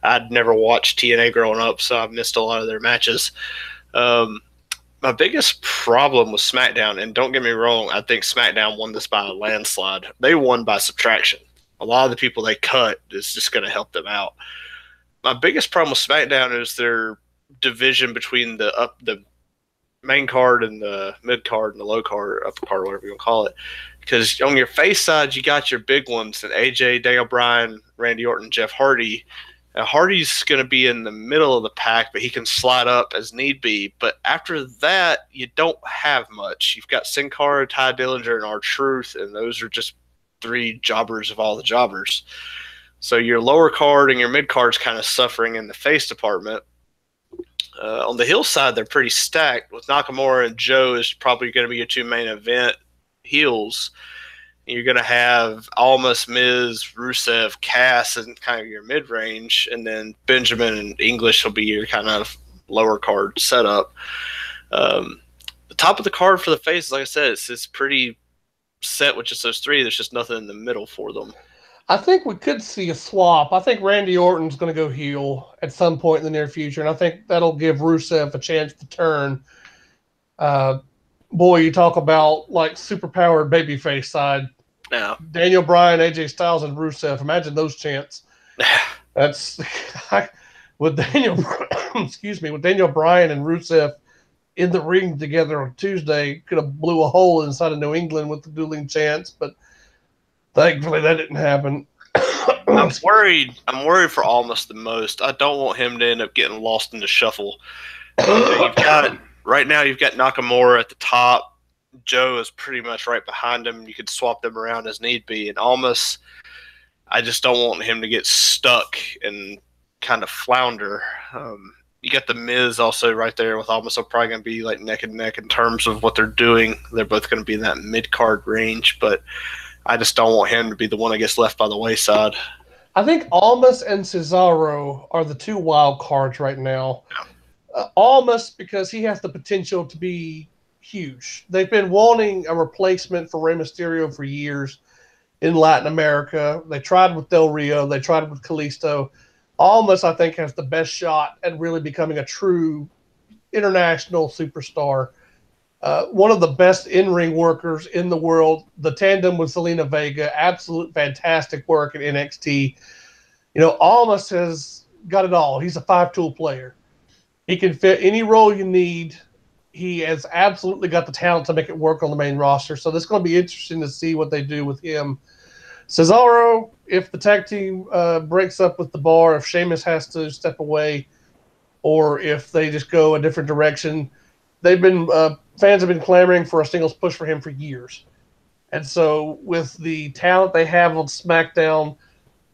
I'd never watched TNA growing up, so I've missed a lot of their matches. My biggest problem with SmackDown, and don't get me wrong, I think SmackDown won this by a landslide. They won by subtraction. A lot of the people they cut is just going to help them out. My biggest problem with SmackDown is their division between the main card and the mid card and the low card, upper card, whatever you want to call it. Because on your face side, you got your big ones, and AJ, Daniel Bryan, Randy Orton, Jeff Hardy. Now, Hardy's going to be in the middle of the pack, but he can slide up as need be. But after that, you don't have much. You've got Sin Cara, Ty Dillinger, and R-Truth, and those are just three jobbers of all the jobbers. So your lower card and your mid card's kind of suffering in the face department. On the heel side, they're pretty stacked. With Nakamura and Joe is probably going to be your two main event heels. You're going to have Almas, Miz, Rusev, Cass, and kind of your mid-range, and then Benjamin and English will be your kind of lower card setup. The top of the card for the faces, like I said, it's pretty set with just those three. There's just nothing in the middle for them. I think we could see a swap. I think Randy Orton's going to go heel at some point in the near future, and I think that'll give Rusev a chance to turn. Boy, you talk about like superpowered babyface side. Now, Daniel Bryan, AJ Styles, and Rusev. Imagine those chants. That's with Daniel. Excuse me, with Daniel Bryan and Rusev in the ring together on Tuesday, could have blew a hole inside of New England with the dueling chants, but thankfully that didn't happen. I'm worried for Almas the most. I don't want him to end up getting lost in the shuffle. Right now you've got Nakamura at the top. Joe is pretty much right behind him. You could swap them around as need be. And Almas, I just don't want him to get stuck and kind of flounder. You got the Miz also right there with Almas. They're probably going to be like neck and neck in terms of what they're doing. They're both going to be in that mid-card range, but I just don't want him to be the one that gets left by the wayside. I think Almas and Cesaro are the two wild cards right now. Almas, because he has the potential to be huge. They've been wanting a replacement for Rey Mysterio for years in Latin America. They tried with Del Rio. They tried with Kalisto. Almas, I think, has the best shot at really becoming a true international superstar. One of the best in-ring workers in the world. The tandem with Selena Vega, absolute fantastic work at NXT. You know, Almas has got it all. He's a five-tool player. He can fit any role you need. He has absolutely got the talent to make it work on the main roster. So this is going to be interesting to see what they do with him. Cesaro, if the tag team breaks up with the Bar, if Sheamus has to step away, or if they just go a different direction, they've been fans have been clamoring for a singles push for him for years. And so with the talent they have on SmackDown,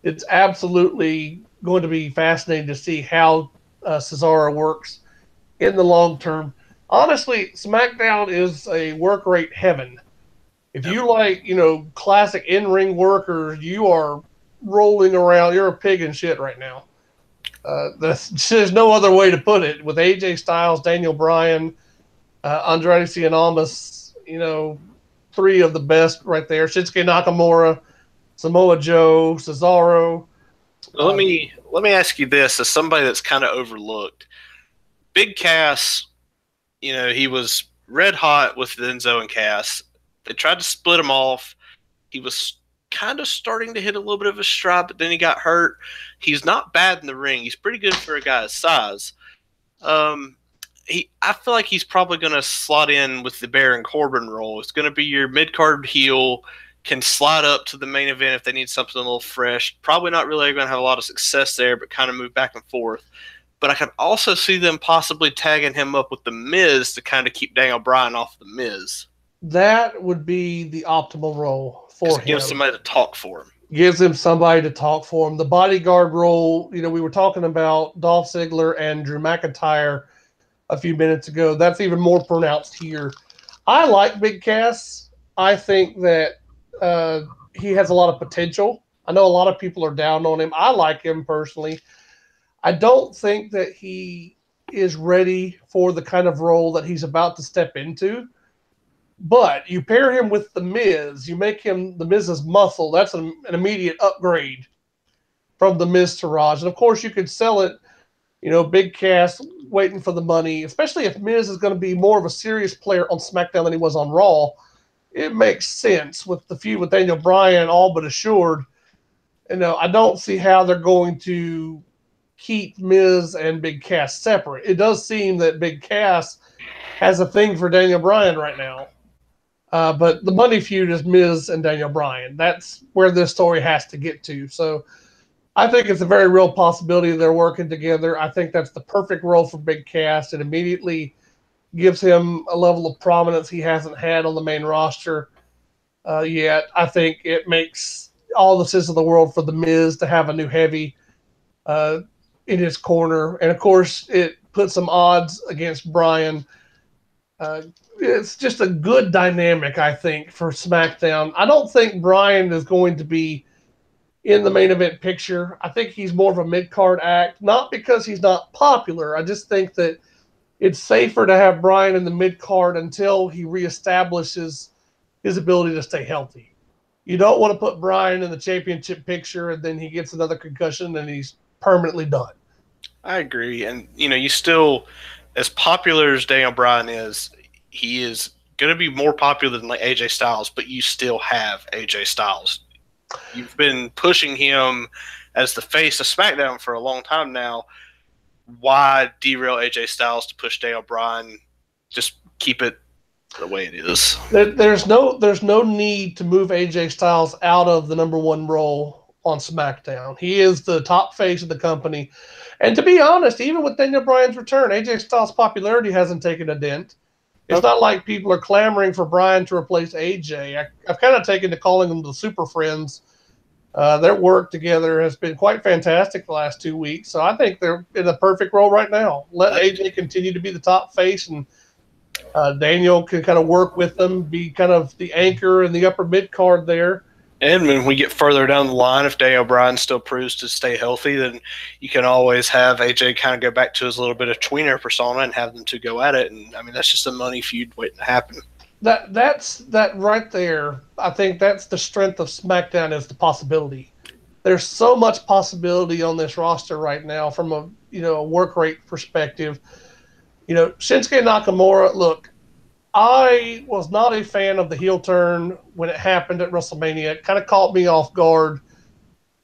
it's absolutely going to be fascinating to see how Cesaro works in the long term. Honestly, SmackDown is a work rate heaven. If you like, you know, classic in-ring workers, you are rolling around. You're a pig in shit right now. There's no other way to put it. With AJ Styles, Daniel Bryan, Andrade Cien Almas, you know, three of the best right there. Shinsuke Nakamura, Samoa Joe, Cesaro. Let me ask you this: as somebody that's kind of overlooked, Big Cass, you know, he was red hot with Enzo and Cass. They tried to split him off. He was kind of starting to hit a little bit of a stride, but then he got hurt. He's not bad in the ring. He's pretty good for a guy's size. I feel like he's probably going to slot in with the Baron Corbin role. It's going to be your mid-card heel, can slide up to the main event if they need something a little fresh. Probably not really going to have a lot of success there, but kind of move back and forth. but I could also see them possibly tagging him up with The Miz to kind of keep Daniel Bryan off The Miz. That would be the optimal role for him. Gives somebody to talk for him. Gives him somebody to talk for him. The bodyguard role, we were talking about Dolph Ziggler and Drew McIntyre a few minutes ago. That's even more pronounced here. I like Big Cass. I think that he has a lot of potential. I know a lot of people are down on him. I like him personally. I don't think that he is ready for the kind of role that he's about to step into. But you pair him with The Miz, you make him The Miz's muscle. That's an immediate upgrade from The Miz to Raj. And, of course, you could sell it, Big Cass waiting for the money, especially if Miz is going to be more of a serious player on SmackDown than he was on Raw. It makes sense with the feud with Daniel Bryan all but assured. I don't see how they're going to keep Miz and Big Cass separate. It does seem that Big Cass has a thing for Daniel Bryan right now. But the money feud is Miz and Daniel Bryan. That's where this story has to get to. So I think it's a very real possibility they're working together. I think that's the perfect role for Big Cass. It immediately gives him a level of prominence he hasn't had on the main roster yet. I think it makes all the sense of the world for The Miz to have a new heavy in his corner. And, of course, it puts some odds against Bryan. It's just a good dynamic, I think, for SmackDown. I don't think Bryan is going to be in the main event picture. I think he's more of a mid-card act, not because he's not popular. I just think that it's safer to have Bryan in the mid-card until he reestablishes his ability to stay healthy. You don't want to put Bryan in the championship picture and then he gets another concussion and he's permanently done. I agree. And, you still, as popular as Daniel Bryan is, he is going to be more popular than like AJ Styles, but you still have AJ Styles. You've been pushing him as the face of SmackDown for a long time now. Why derail AJ Styles to push Daniel Bryan? Just keep it the way it is. There's no need to move AJ Styles out of the number one role on SmackDown. He is the top face of the company. And to be honest, even with Daniel Bryan's return, AJ Styles' popularity hasn't taken a dent. It's not like people are clamoring for Bryan to replace AJ. I've kind of taken to calling them the Super Friends. Their work together has been quite fantastic the last 2 weeks. So I think they're in the perfect role right now. Let AJ continue to be the top face, and Daniel can kind of work with them, be kind of the anchor in the upper mid-card there. And when we get further down the line, if Daniel Bryan still proves to stay healthy, then you can always have AJ kind of go back to his little bit of tweener persona and have them two go at it. And, that's just a money feud waiting to happen. That right there, I think that's the strength of SmackDown is the possibility. There's so much possibility on this roster right now from a work rate perspective. Shinsuke Nakamura, look, I was not a fan of the heel turn when it happened at WrestleMania. It kind of caught me off guard.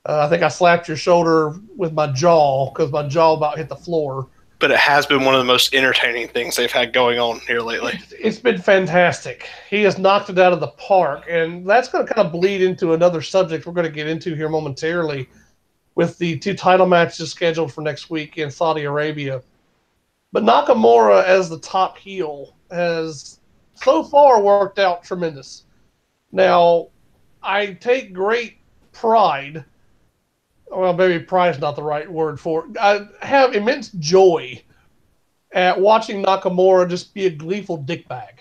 I think I slapped your shoulder with my jaw because my jaw about hit the floor. But it has been one of the most entertaining things they've had going on here lately. It's been fantastic. He has knocked it out of the park, and that's going to kind of bleed into another subject we're going to get into here momentarily with the 2 title matches scheduled for next week in Saudi Arabia. But Nakamura as the top heel has so far worked out tremendous. Now, I take great pride. Well, maybe pride is not the right word for it. I have immense joy at watching Nakamura just be a gleeful dickbag.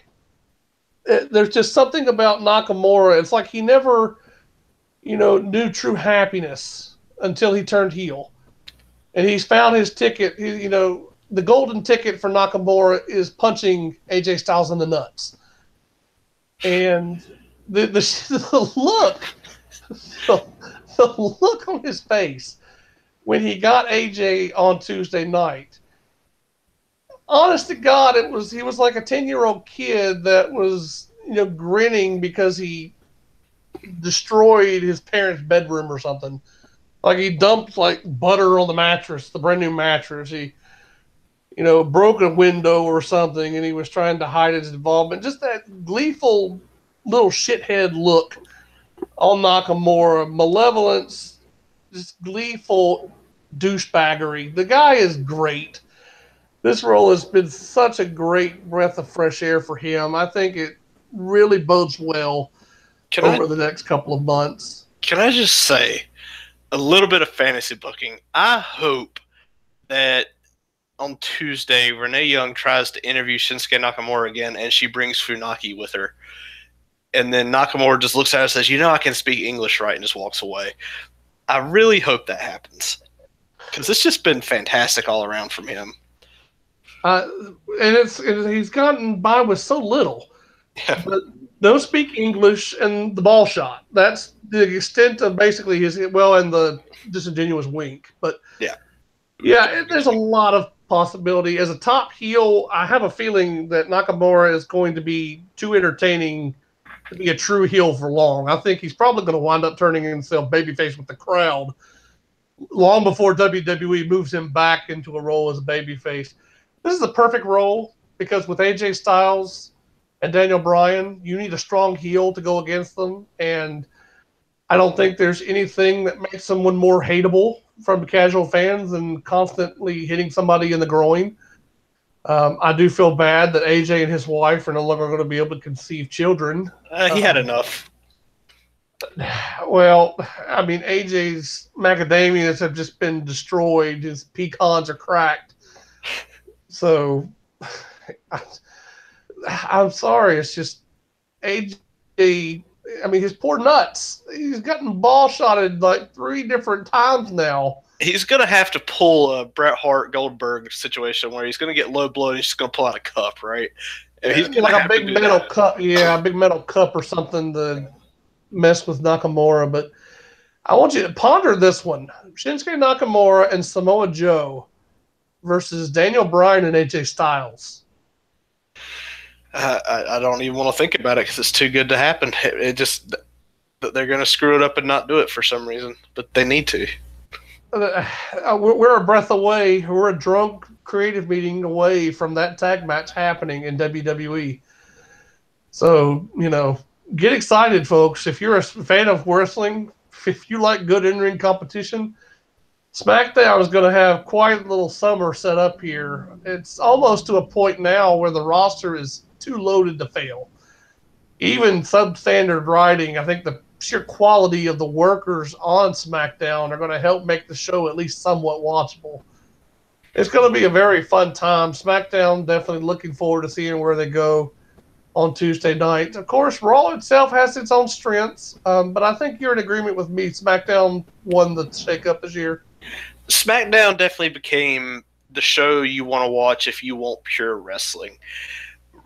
There's just something about Nakamura. It's like he never, knew true happiness until he turned heel. And he's found his ticket. The golden ticket for Nakamura is punching AJ Styles in the nuts. And the look, the look on his face when he got AJ on Tuesday night, honest to God, he was like a 10-year-old kid that was, grinning because he destroyed his parents' bedroom or something. Like he dumped like butter on the mattress, the brand new mattress. He broke a window or something, and he was trying to hide his involvement. Just that gleeful little shithead look on Nakamura, malevolence, just gleeful douchebaggery. The guy is great. This role has been such a great breath of fresh air for him. I think it really bodes well over the next couple of months. Can I just say a little bit of fantasy booking? I hope that on Tuesday, Renee Young tries to interview Shinsuke Nakamura again, and she brings Funaki with her. And then Nakamura just looks at her and says, I can speak English right, and just walks away. I really hope that happens. Because it's just been fantastic all around from him. And he's gotten by with so little. Yeah. But don't speak English and the ball shot. That's the extent of basically his, and the disingenuous wink. But there's a lot of possibility. As a top heel, I have a feeling that Nakamura is going to be too entertaining to be a true heel for long. I think he's probably going to wind up turning himself babyface with the crowd long before WWE moves him back into a role as a babyface. This is the perfect role because with AJ Styles and Daniel Bryan, you need a strong heel to go against them, and I don't think there's anything that makes someone more hateable from casual fans than constantly hitting somebody in the groin. I do feel bad that AJ and his wife are no longer going to be able to conceive children. He had enough. Well, I mean, AJ's macadamias have just been destroyed. His pecans are cracked. So, I'm sorry. It's just AJ. I mean, his poor nuts. He's gotten ball shotted like 3 different times now. He's going to have to pull a Bret Hart Goldberg situation where he's going to get low blow and he's just going to pull out a cup, right? And he's going like a big metal cup. Yeah, a big metal cup or something to mess with Nakamura. But I want you to ponder this one. Shinsuke Nakamura and Samoa Joe versus Daniel Bryan and AJ Styles. I don't even want to think about it because it's too good to happen. It just they're going to screw it up and not do it for some reason, but they need to. We're a breath away. We're a drunk creative meeting away from that tag match happening in WWE. So, get excited, folks. If you're a fan of wrestling, if you like good in-ring competition, SmackDown is going to have quite a little summer set up here. It's almost to a point now where the roster is too loaded to fail. Even substandard writing, I think the sheer quality of the workers on SmackDown are going to help make the show at least somewhat watchable. It's going to be a very fun time. SmackDown, definitely looking forward to seeing where they go on Tuesday night. Of course, Raw itself has its own strengths, but I think you're in agreement with me. SmackDown won the shakeup this year. SmackDown definitely became the show you want to watch if you want pure wrestling.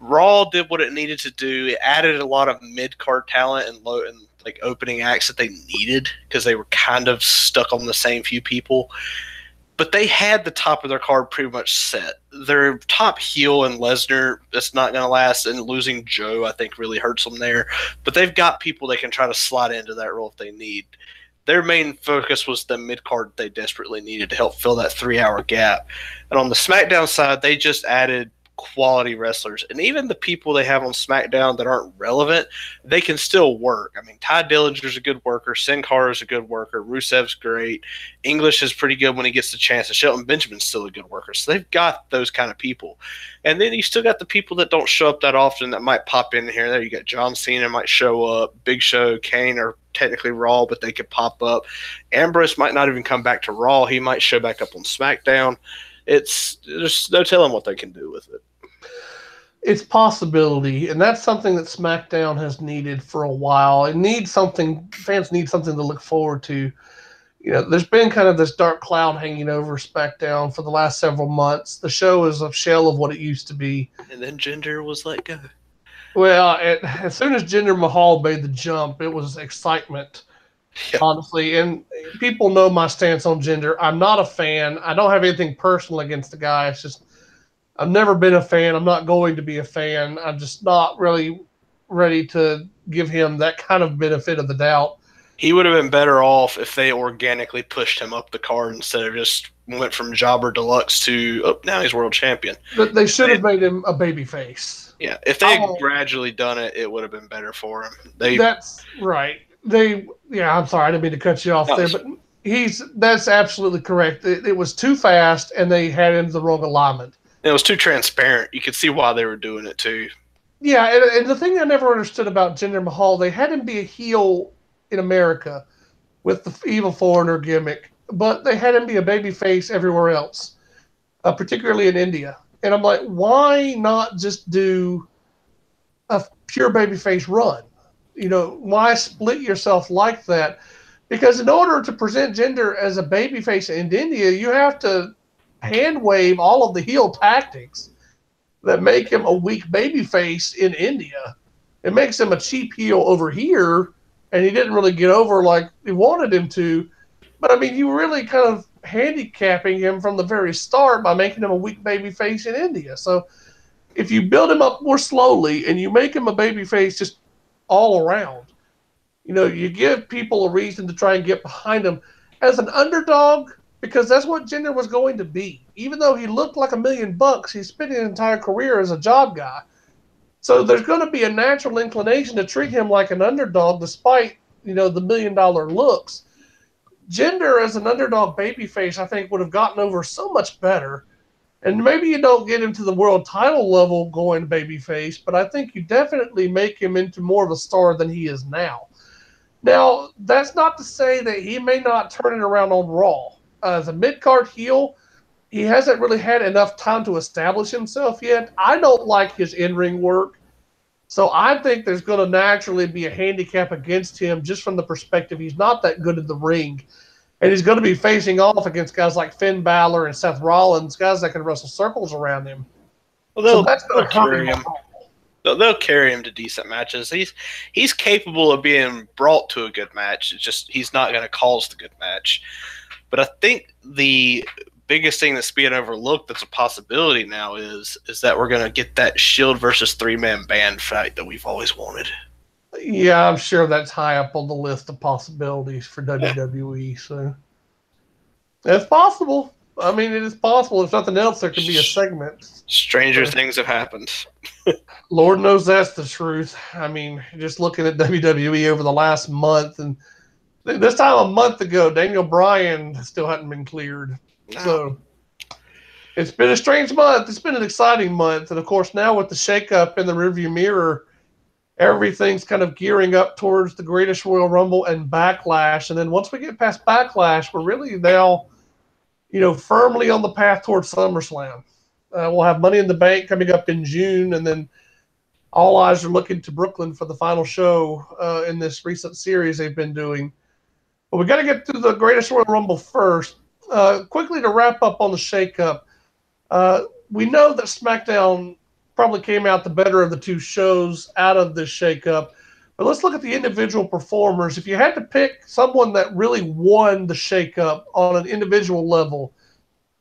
Raw did what it needed to do. It added a lot of mid-card talent and like opening acts that they needed because they were kind of stuck on the same few people. But they had the top of their card pretty much set. Their top heel and Lesnar, that's not going to last, and losing Joe, I think, really hurts them there. But they've got people they can try to slide into that role if they need. Their main focus was the mid-card they desperately needed to help fill that 3-hour gap. And on the SmackDown side, they just added quality wrestlers, and even the people they have on SmackDown that aren't relevant, they can still work. I mean, Ty Dillinger's a good worker, Sin Cara's a good worker, Rusev's great, English is pretty good when he gets the chance, and Shelton Benjamin's still a good worker. So they've got those kind of people, and then you still got the people that don't show up that often that might pop in here and there. You got John Cena might show up, Big Show, Kane are technically Raw, but they could pop up. Ambrose might not even come back to Raw. He might show back up on SmackDown. There's no telling what they can do with it. It's possibility, and that's something that SmackDown has needed for a while. Fans need something to look forward to. There's been kind of this dark cloud hanging over SmackDown for the last several months. The show is a shell of what it used to be. And then Jinder was let go. Well, as soon as Jinder Mahal made the jump, it was excitement, honestly. And people know my stance on Jinder. I'm not a fan. I don't have anything personal against the guy. It's just I've never been a fan. I'm not going to be a fan. I'm just not really ready to give him that kind of benefit of the doubt. He would have been better off if they organically pushed him up the card instead of just went from Jobber Deluxe to now he's world champion. But they should have made him a babyface. Yeah, if they had gradually done it, it would have been better for him. That's right. I'm sorry, I didn't mean to cut you off there, but That's absolutely correct. It was too fast, and they had him the wrong alignment. It was too transparent. You could see why they were doing it too. Yeah, and the thing I never understood about Jinder Mahal, they had him be a heel in America with the evil foreigner gimmick, but they had him be a babyface everywhere else, particularly in India. And I'm like, why not just do a pure babyface run? Why split yourself like that? Because in order to present Jinder as a babyface in India, you have to hand wave all of the heel tactics that make him a weak babyface in India. It makes him a cheap heel over here, and he didn't really get over like he wanted him to. But I mean, you really kind of handicapping him from the very start by making him a weak babyface in India. So if you build him up more slowly and you make him a babyface just all around, you give people a reason to try and get behind him as an underdog, because that's what Jinder was going to be. Even though he looked like $1 million, he spent his entire career as a job guy. So there's going to be a natural inclination to treat him like an underdog, despite the $1 million looks. Jinder as an underdog babyface, I think, would have gotten over so much better. And maybe you don't get him to the world title level going babyface, but I think you definitely make him into more of a star than he is now. Now, that's not to say that he may not turn it around on Raw. As a mid-card heel, he hasn't really had enough time to establish himself yet. I don't like his in-ring work, so I think there's going to naturally be a handicap against him just from the perspective he's not that good in the ring. And he's going to be facing off against guys like Finn Balor and Seth Rollins, guys that can wrestle circles around him. Well, so that's going to hurt him. They'll carry him to decent matches. He's capable of being brought to a good match. It's just he's not going to cause the good match. But I think the biggest thing that's being overlooked that's a possibility now is that we're going to get that Shield versus three-man band fight that we've always wanted. Yeah, I'm sure that's high up on the list of possibilities for WWE. So it's possible. I mean, it is possible. If nothing else, there could be a segment. Stranger things have happened. Lord knows that's the truth. I mean, just looking at WWE over the last month, and this time a month ago, Daniel Bryan still hadn't been cleared. No. So it's been a strange month. It's been an exciting month. And, of course, now with the shakeup in the rearview mirror, everything's kind of gearing up towards the Greatest Royal Rumble and Backlash. And then once we get past Backlash, we're really now, firmly on the path towards SummerSlam. We'll have Money in the Bank coming up in June, and then all eyes are looking to Brooklyn for the final show in this recent series they've been doing. But we got to get to the Greatest Royal Rumble first. Quickly to wrap up on the shakeup, we know that SmackDown probably came out the better of the two shows out of this shakeup. But let's look at the individual performers. If you had to pick someone that really won the shakeup on an individual level,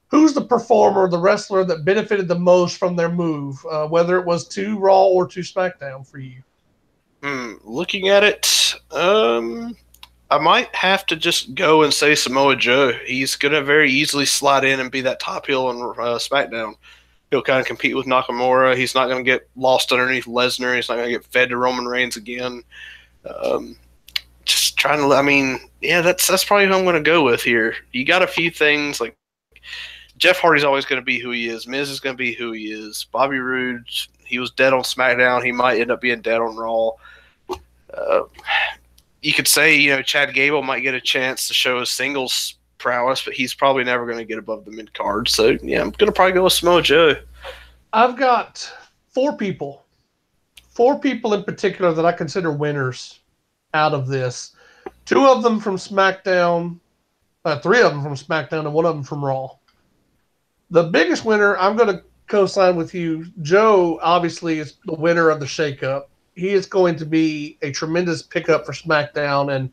who's the performer, the wrestler that benefited the most from their move, whether it was to Raw or to SmackDown for you? Looking at it, I might have to just go and say Samoa Joe. He's going to very easily slide in and be that top heel on SmackDown. He'll kind of compete with Nakamura. He's not going to get lost underneath Lesnar. He's not going to get fed to Roman Reigns again. Just trying to, that's probably who I'm going to go with here. You got a few things, like Jeff Hardy's always going to be who he is. Miz is going to be who he is. Bobby Roode, he was dead on SmackDown. He might end up being dead on Raw. You could say, Chad Gable might get a chance to show his singles prowess, but he's probably never going to get above the mid card. So, yeah, I'm going to probably go with Samoa Joe. I've got four people in particular that I consider winners out of this. Two of them from SmackDown, three of them from SmackDown, and one of them from Raw. The biggest winner, I'm going to co-sign with you. Joe, obviously, is the winner of the shakeup. He is going to be a tremendous pickup for SmackDown. And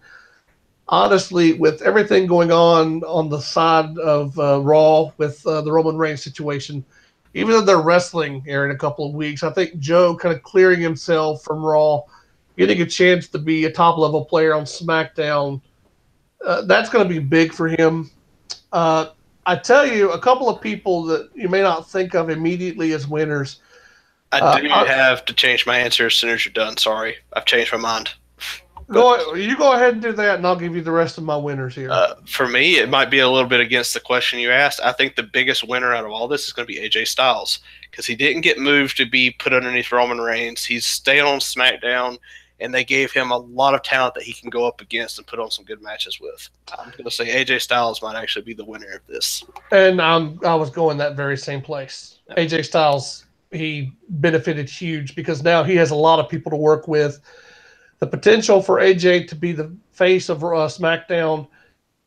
honestly, with everything going on the side of Raw with the Roman Reigns situation, even though they're wrestling here in a couple of weeks, I think Joe kind of clearing himself from Raw, getting a chance to be a top-level player on SmackDown, that's going to be big for him. I tell you, a couple of people that you may not think of immediately as winners. I do have to change my answer as soon as you're done. Sorry. I've changed my mind. You go ahead and do that, and I'll give you the rest of my winners here. For me, it might be a little bit against the question you asked. I think the biggest winner out of all this is going to be AJ Styles, because he didn't get moved to be put underneath Roman Reigns. He's staying on SmackDown, and they gave him a lot of talent that he can go up against and put on some good matches with. I'm going to say AJ Styles might actually be the winner of this. And I was going that very same place. Yeah. AJ Styles, he benefited huge because now he has a lot of people to work with. The potential for AJ to be the face of SmackDown,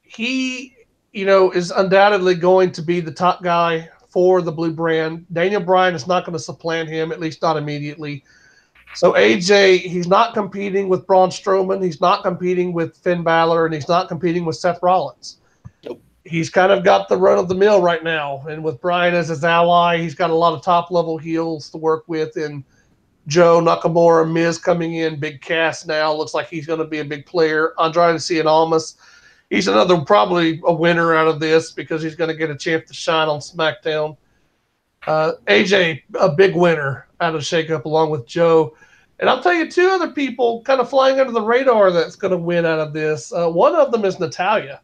he, is undoubtedly going to be the top guy for the blue brand. Daniel Bryan is not going to supplant him, at least not immediately. So AJ, he's not competing with Braun Strowman. He's not competing with Finn Balor, and he's not competing with Seth Rollins. Nope. He's kind of got the run of the mill right now. And with Bryan as his ally, he's got a lot of top-level heels to work with in Joe, Nakamura, Miz coming in, big cast now. Looks like he's going to be a big player. Andrade Cien Almas, he's another probably a winner out of this because he's going to get a chance to shine on SmackDown. AJ, a big winner out of Shakeup along with Joe. And I'll tell you two other people kind of flying under the radar that's going to win out of this. One of them is Natalya.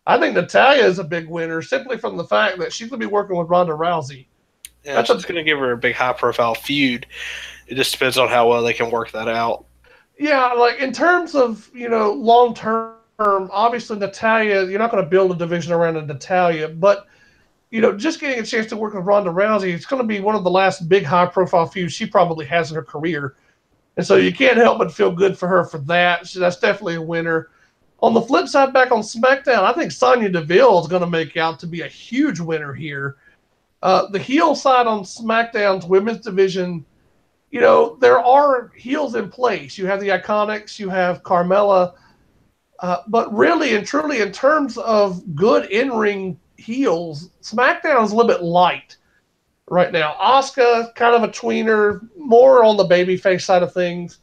I think Natalya is a big winner simply from the fact that she's going to be working with Ronda Rousey. Yeah, that's going to give her a big high-profile feud. It just depends on how well they can work that out. Yeah, like in terms of, long-term, obviously Natalya, you're not going to build a division around a Natalya, but, just getting a chance to work with Ronda Rousey, it's going to be one of the last big high-profile feuds she probably has in her career. And so you can't help but feel good for her for that. So that's definitely a winner. On the flip side, back on SmackDown, I think Sonya Deville is going to make out to be a huge winner here. The heel side on SmackDown's women's division, there are heels in place. You have the Iconics, you have Carmella, but really and truly in terms of good in-ring heels, SmackDown is a little bit light right now. Asuka, kind of a tweener, more on the babyface side of things.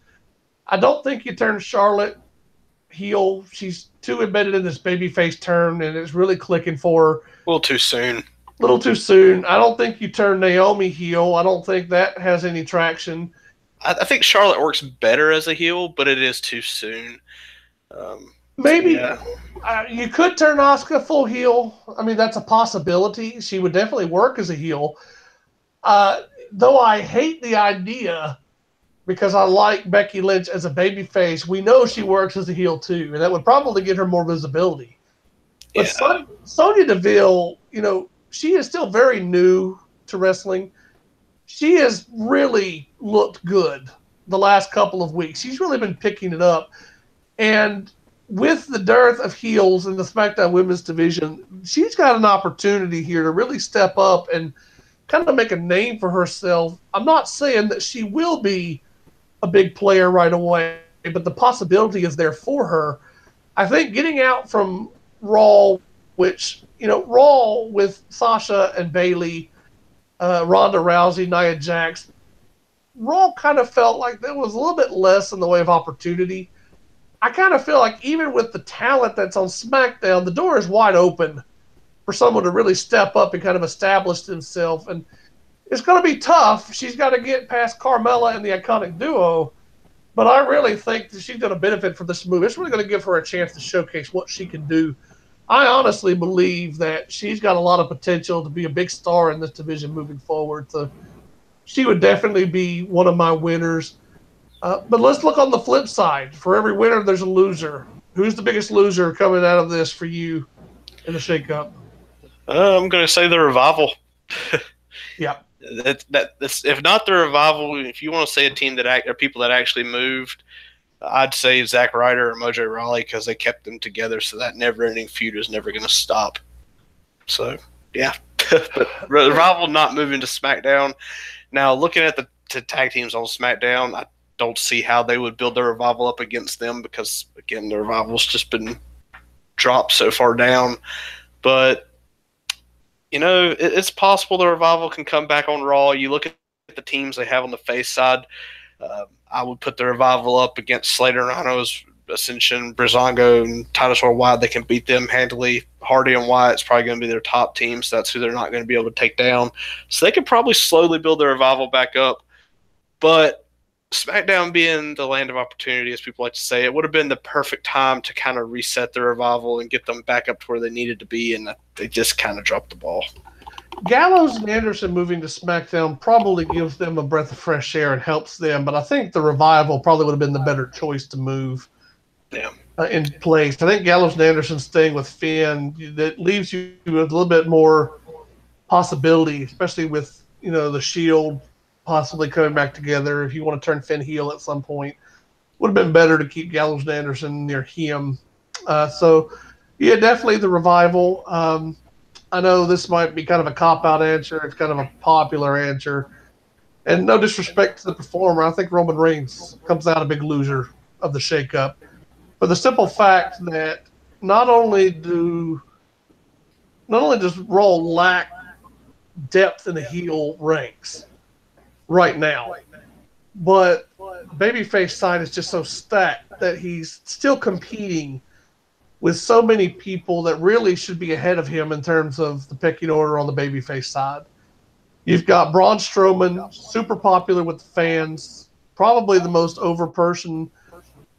I don't think you turn Charlotte heel. She's too embedded in this babyface turn, and it's really clicking for her. A little too soon. I don't think you turn Naomi heel. I don't think that has any traction. I think Charlotte works better as a heel, but it is too soon. Maybe you could turn Asuka full heel. I mean, that's a possibility. She would definitely work as a heel. Though I hate the idea because I like Becky Lynch as a babyface. We know she works as a heel too, and that would probably get her more visibility. But Sonya Deville, she is still very new to wrestling. She has really looked good the last couple of weeks. She's really been picking it up. And with the dearth of heels in the SmackDown Women's division, she's got an opportunity here to really step up and kind of make a name for herself. I'm not saying that she will be a big player right away, but the possibility is there for her. I think getting out from Raw, which, Raw with Sasha and Bayley, Ronda Rousey, Nia Jax, Raw kind of felt like there was a little bit less in the way of opportunity. I kind of feel like even with the talent that's on SmackDown, the door is wide open for someone to really step up and kind of establish themselves. And it's going to be tough. She's got to get past Carmella and the Iconic Duo. But I really think that she's going to benefit from this move. It's really going to give her a chance to showcase what she can do. I honestly believe that she's got a lot of potential to be a big star in this division moving forward. So she would definitely be one of my winners. But let's look on the flip side. For every winner, there's a loser. Who's the biggest loser coming out of this for you in the shakeup? I'm going to say the Revival. Yeah. That's if not the Revival, if you want to say a team that or people that actually moved, I'd say Zack Ryder or Mojo Rawley because they kept them together, so that never-ending feud is never going to stop. So, yeah. But Revival not moving to SmackDown. Now, looking at the tag teams on SmackDown, I don't see how they would build the Revival up against them because, again, the Revival's just been dropped so far down. But, it's possible the Revival can come back on Raw. You look at the teams they have on the face side, I would put the Revival up against Slater, Rhinos, Ascension, Breezango, and Titus Worldwide. They can beat them handily. Hardy and Wyatt's probably going to be their top team, so that's who they're not going to be able to take down. So they could probably slowly build the Revival back up. But SmackDown being the land of opportunity, as people like to say, it would have been the perfect time to kind of reset the Revival and get them back up to where they needed to be, and they just kind of dropped the ball. Gallows and Anderson moving to SmackDown probably gives them a breath of fresh air and helps them, but I think the Revival probably would have been the better choice to move in place. I think Gallows and Anderson staying with Finn, that leaves you with a little bit more possibility, especially with, the Shield possibly coming back together. If you want to turn Finn heel at some point, would have been better to keep Gallows and Anderson near him. Yeah, definitely the Revival. I know this might be kind of a cop-out answer. It's kind of a popular answer. And no disrespect to the performer, I think Roman Reigns comes out a big loser of the shakeup. For the simple fact that not only does Raw lack depth in the heel ranks right now, but babyface side is just so stacked that he's still competing with so many people that really should be ahead of him in terms of the pecking order on the babyface side. You've got Braun Strowman, super popular with the fans, probably the most over person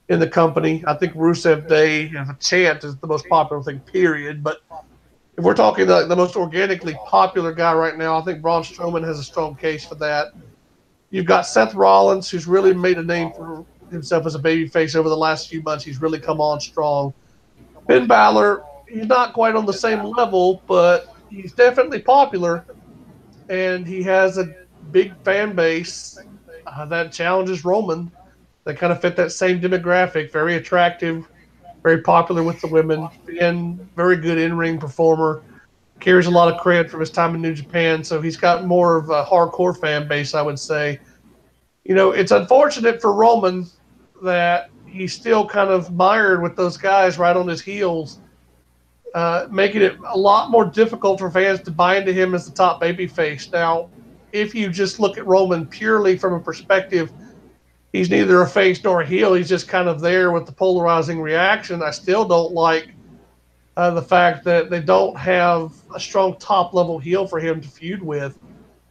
in the company. I think Rusev Day as a chant is the most popular thing, period. But if we're talking the most organically popular guy right now, I think Braun Strowman has a strong case for that. You've got Seth Rollins, who's really made a name for himself as a babyface over the last few months. He's really come on strong. Finn Balor, he's not quite on the same level, but he's definitely popular, and he has a big fan base that challenges Roman. They kind of fit that same demographic, very attractive, very popular with the women, and very good in-ring performer, carries a lot of credit from his time in New Japan, so he's got more of a hardcore fan base, I would say. It's unfortunate for Roman that he's still kind of mired with those guys right on his heels, making it a lot more difficult for fans to buy into him as the top babyface. Now, if you just look at Roman purely from a perspective, he's neither a face nor a heel. He's just kind of there with the polarizing reaction. I still don't like the fact that they don't have a strong top-level heel for him to feud with.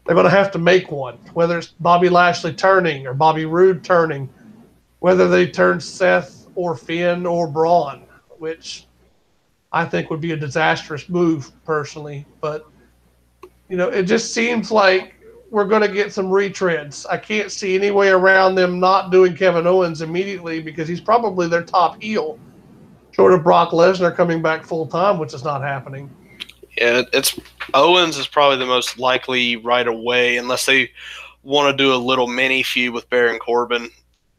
They're going to have to make one, whether it's Bobby Lashley turning or Bobby Roode turning, whether they turn Seth or Finn or Braun, which I think would be a disastrous move personally. But, it just seems like we're going to get some retreads. I can't see any way around them not doing Kevin Owens immediately because he's probably their top heel, short of Brock Lesnar coming back full-time, which is not happening. Yeah, Owens is probably the most likely right away, unless they want to do a little mini feud with Baron Corbin.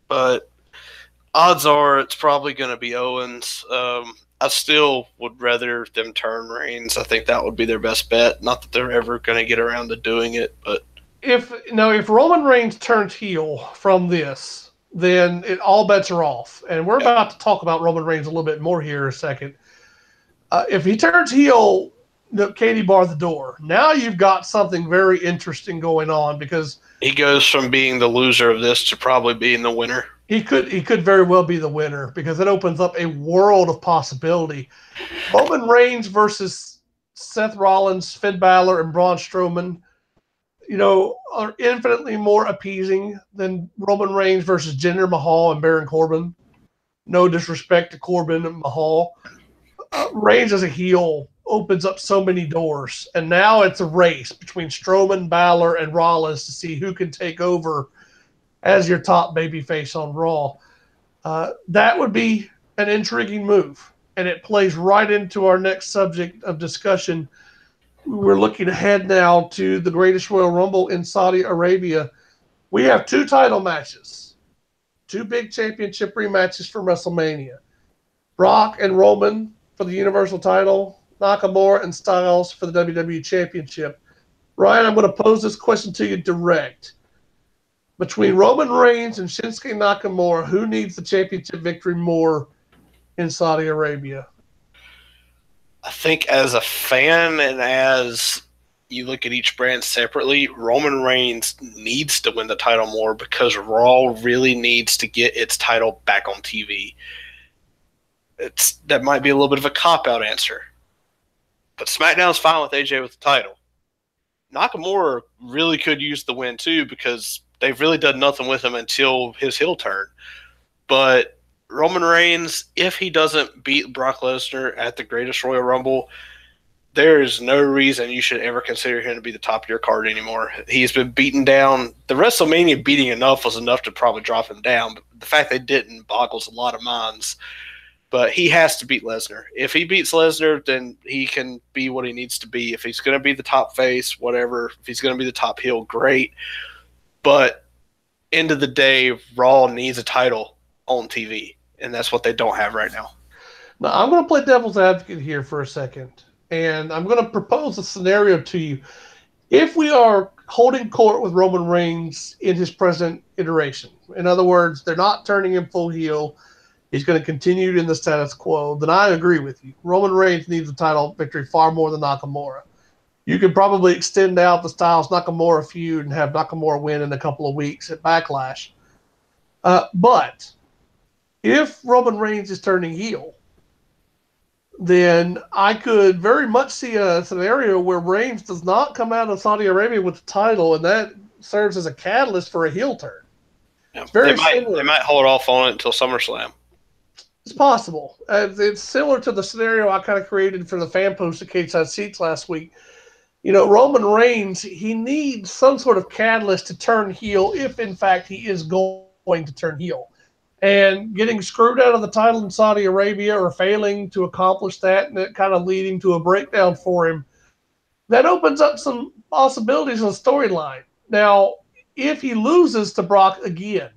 But odds are it's probably going to be Owens. I still would rather them turn Reigns. I think that would be their best bet. Not that they're ever going to get around to doing it, but if Roman Reigns turns heel from this, then all bets are off. And we're about to talk about Roman Reigns a little bit more here in a second. If he turns heel, Katie barred the door. Now you've got something very interesting going on because he goes from being the loser of this to probably being the winner. He could very well be the winner because it opens up a world of possibility. Roman Reigns versus Seth Rollins, Finn Balor, and Braun Strowman, are infinitely more appeasing than Roman Reigns versus Jinder Mahal and Baron Corbin. No disrespect to Corbin and Mahal. Reigns as a heel opens up so many doors, and now it's a race between Strowman, Balor, and Rollins to see who can take over as your top babyface on Raw. That would be an intriguing move, and it plays right into our next subject of discussion. We're looking ahead now to the Greatest Royal Rumble in Saudi Arabia. We have 2 title matches, 2 big championship rematches from WrestleMania. Brock and Roman for the Universal title, Nakamura and Styles for the WWE Championship. Ryan, I'm going to pose this question to you direct. Between Roman Reigns and Shinsuke Nakamura, who needs the championship victory more in Saudi Arabia? I think as a fan and as you look at each brand separately, Roman Reigns needs to win the title more because Raw really needs to get its title back on TV. That might be a little bit of a cop-out answer. But SmackDown's fine with AJ with the title. Nakamura really could use the win too because they've really done nothing with him until his heel turn. But Roman Reigns, if he doesn't beat Brock Lesnar at the Greatest Royal Rumble, there is no reason you should ever consider him to be the top of your card anymore. He's been beaten down. The WrestleMania beating enough was enough to probably drop him down. But the fact they didn't boggles a lot of minds. But he has to beat Lesnar. If he beats Lesnar, then he can be what he needs to be. If he's going to be the top face, whatever. If he's going to be the top heel, great. But end of the day, Raw needs a title on TV, and that's what they don't have right now. Now, I'm going to play devil's advocate here for a second, and I'm going to propose a scenario to you. If we are holding court with Roman Reigns in his present iteration, in other words, they're not turning him full heel, he's going to continue in the status quo, then I agree with you. Roman Reigns needs a title victory far more than Nakamura. You could probably extend out the Styles-Nakamura feud and have Nakamura win in a couple of weeks at Backlash. But if Roman Reigns is turning heel, then I could very much see a scenario where Reigns does not come out of Saudi Arabia with the title, and that serves as a catalyst for a heel turn. Yeah, they might hold off on it until SummerSlam. It's possible. It's similar to the scenario I kind of created for the fan post at Cage Side Seats last week. You know, Roman Reigns, he needs some sort of catalyst to turn heel if, in fact, he is going to turn heel. And getting screwed out of the title in Saudi Arabia or failing to accomplish that and it kind of leading to a breakdown for him, that opens up some possibilities in the storyline. Now, if he loses to Brock again,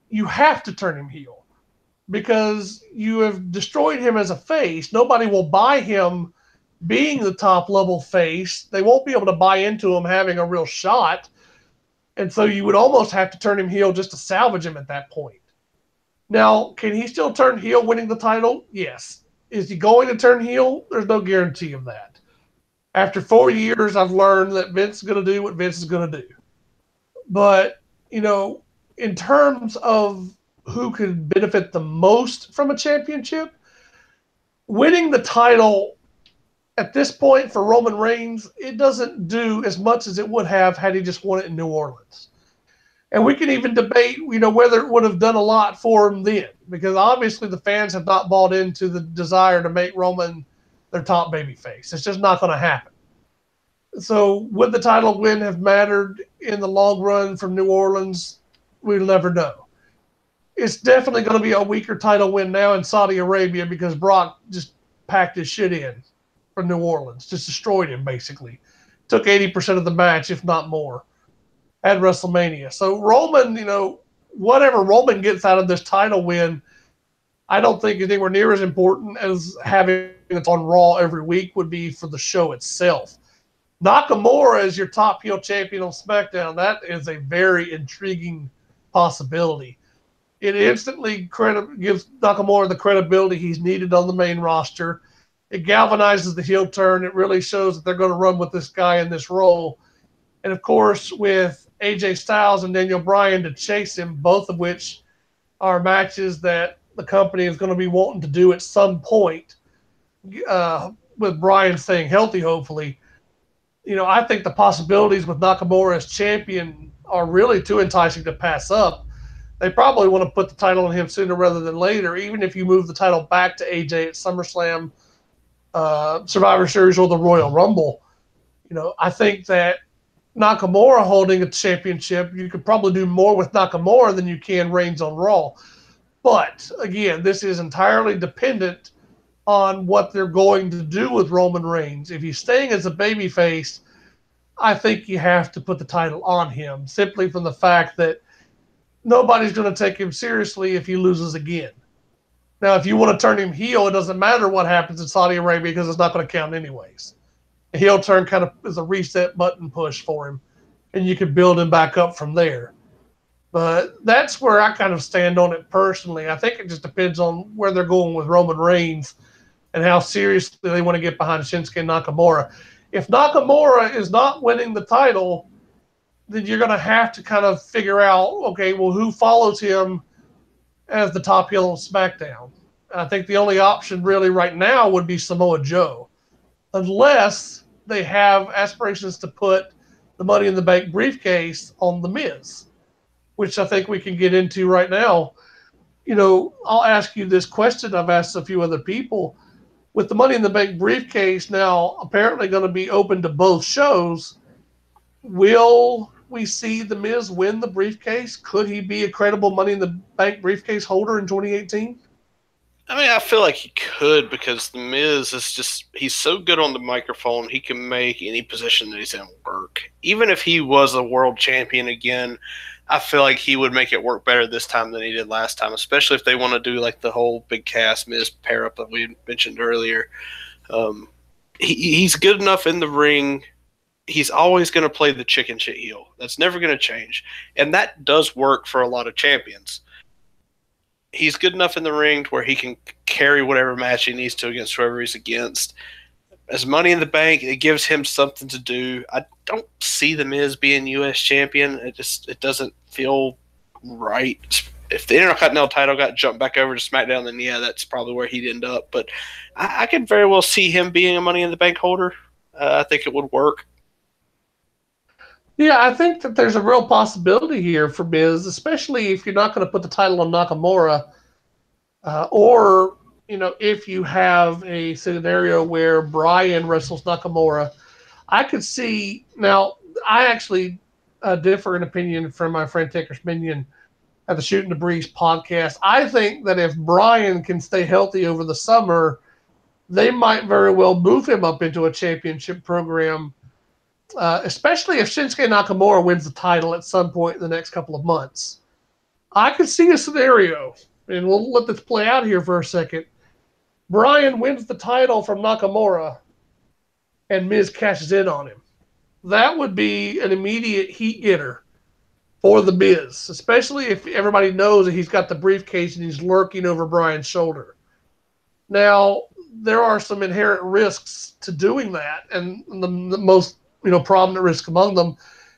you have to turn him heel because you have destroyed him as a face. Nobody will buy him being the top level face. They won't be able to buy into him having a real shot. And so you would almost have to turn him heel just to salvage him at that point. Now, can he still turn heel winning the title? Yes. Is he going to turn heel? There's no guarantee of that. After 4 years, I've learned that Vince is going to do what Vince is going to do. But, you know, in terms of who could benefit the most from a championship, winning the title at this point for Roman Reigns, it doesn't do as much as it would have had he just won it in New Orleans. And we can even debate, you know, whether it would have done a lot for him then, because obviously the fans have not bought into the desire to make Roman their top babyface. It's just not going to happen. So would the title win have mattered in the long run from New Orleans? We'll never know. It's definitely going to be a weaker title win now in Saudi Arabia because Brock just packed his shit in from New Orleans, just destroyed him basically. Took 80% of the match, if not more, at WrestleMania. So Roman, you know, whatever Roman gets out of this title win, I don't think is anywhere near as important as having it on Raw every week would be for the show itself. Nakamura is your top heel champion on SmackDown. That is a very intriguing possibility. It instantly gives Nakamura the credibility he's needed on the main roster. It galvanizes the heel turn. It really shows that they're going to run with this guy in this role. And, of course, with AJ Styles and Daniel Bryan to chase him, both of which are matches that the company is going to be wanting to do at some point, with Bryan staying healthy, hopefully. You know, I think the possibilities with Nakamura as champion are really too enticing to pass up. They probably want to put the title on him sooner rather than later, even if you move the title back to AJ at SummerSlam, Survivor Series, or the Royal Rumble. You know, I think that Nakamura holding a championship, you could probably do more with Nakamura than you can Reigns on Raw. But, again, this is entirely dependent on what they're going to do with Roman Reigns. If he's staying as a babyface, I think you have to put the title on him, simply from the fact that nobody's going to take him seriously if he loses again. Now, if you want to turn him heel, it doesn't matter what happens in Saudi Arabia because it's not going to count anyways. A heel turn kind of is a reset button push for him, and you can build him back up from there. But that's where I kind of stand on it personally. I think it just depends on where they're going with Roman Reigns and how seriously they want to get behind Shinsuke Nakamura. If Nakamura is not winning the title, then you're going to have to kind of figure out, okay, well, who follows him as the top heel on SmackDown? I think the only option really right now would be Samoa Joe, unless they have aspirations to put the Money in the Bank briefcase on The Miz. which I think we can get into right now. You know, I'll ask you this question. I've asked a few other people. With the Money in the Bank briefcase now apparently going to be open to both shows, will we see The Miz win the briefcase? Could he be a credible Money in the Bank briefcase holder in 2018? I mean, I feel like he could because The Miz is just, he's so good on the microphone, he can make any position that he's in work. Even if he was a world champion again, I feel like he would make it work better this time than he did last time, especially if they want to do like the whole big cast Miz pair up that we mentioned earlier. He's good enough in the ring. He's always going to play the chicken shit heel. That's never going to change. And that does work for a lot of champions. He's good enough in the ring where he can carry whatever match he needs to against whoever he's against. As Money in the Bank, it gives him something to do. I don't see The Miz being U.S. champion. It doesn't feel right. If the Intercontinental title got jumped back over to SmackDown, then yeah, that's probably where he'd end up. But I could very well see him being a Money in the Bank holder. I think it would work. Yeah, I think that there's a real possibility here for Miz, especially if you're not going to put the title on Nakamura, or if you have a scenario where Bryan wrestles Nakamura. I could see now. I actually differ in opinion from my friend Taker's Minion at the Shooting the Breeze podcast. I think that if Bryan can stay healthy over the summer, they might very well move him up into a championship program. Especially if Shinsuke Nakamura wins the title at some point in the next couple of months. I could see a scenario, and we'll let this play out here for a second. Bryan wins the title from Nakamura, and Miz cashes in on him. That would be an immediate heat getter for the Miz, especially if everybody knows that he's got the briefcase and he's lurking over Bryan's shoulder. Now, there are some inherent risks to doing that, and the most prominent risk among them,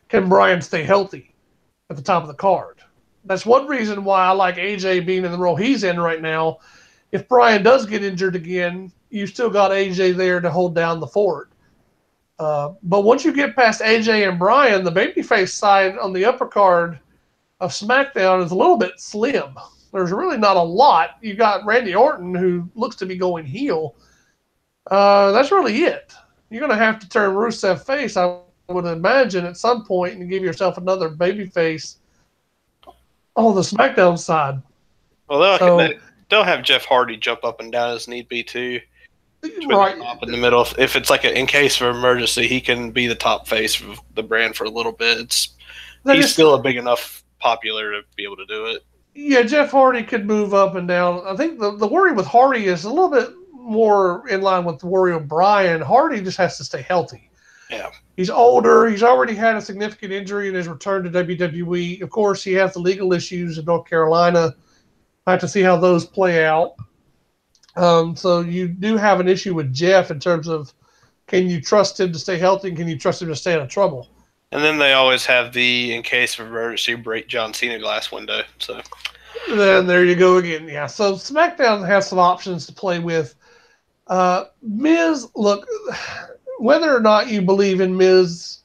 can Bryan stay healthy at the top of the card? That's one reason why I like AJ being in the role he's in right now. If Bryan does get injured again, you still got AJ there to hold down the fort. But once you get past AJ and Bryan, the babyface side on the upper card of SmackDown is a little bit slim. There's really not a lot. You got Randy Orton, who looks to be going heel. That's really it. You're going to have to turn Rusev face, I would imagine, at some point and give yourself another baby face on the SmackDown side. Well, they'll have Jeff Hardy jump up and down as need be, too. Right. Top in the middle. If it's like in case of emergency, he can be the top face of the brand for a little bit. He's still a big enough popular to be able to do it. Yeah, Jeff Hardy could move up and down. I think the worry with Hardy is a little bit more in line with the worry of Bryan. Hardy just has to stay healthy. Yeah. He's older. He's already had a significant injury in his return to WWE. Of course, he has the legal issues in North Carolina. I have to see how those play out. So you do have an issue with Jeff in terms of, can you trust him to stay healthy and can you trust him to stay out of trouble? And then they always have the, in case of emergency, break John Cena glass window. So then there you go again. Yeah. So SmackDown has some options to play with. Miz, look, whether or not you believe in Miz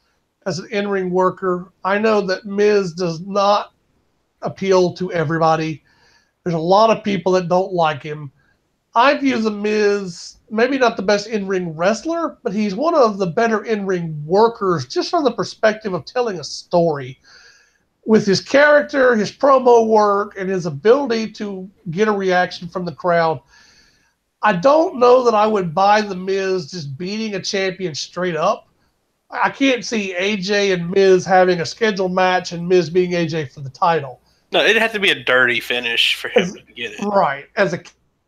as an in-ring worker, I know that Miz does not appeal to everybody. There's a lot of people that don't like him. I view the Miz, maybe not the best in-ring wrestler, but he's one of the better in-ring workers just from the perspective of telling a story. With his character, his promo work, and his ability to get a reaction from the crowd, I don't know that I would buy the Miz just beating a champion straight up. I can't see AJ and Miz having a scheduled match and Miz being AJ for the title. No, it'd have to be a dirty finish for him to get it. Right. As a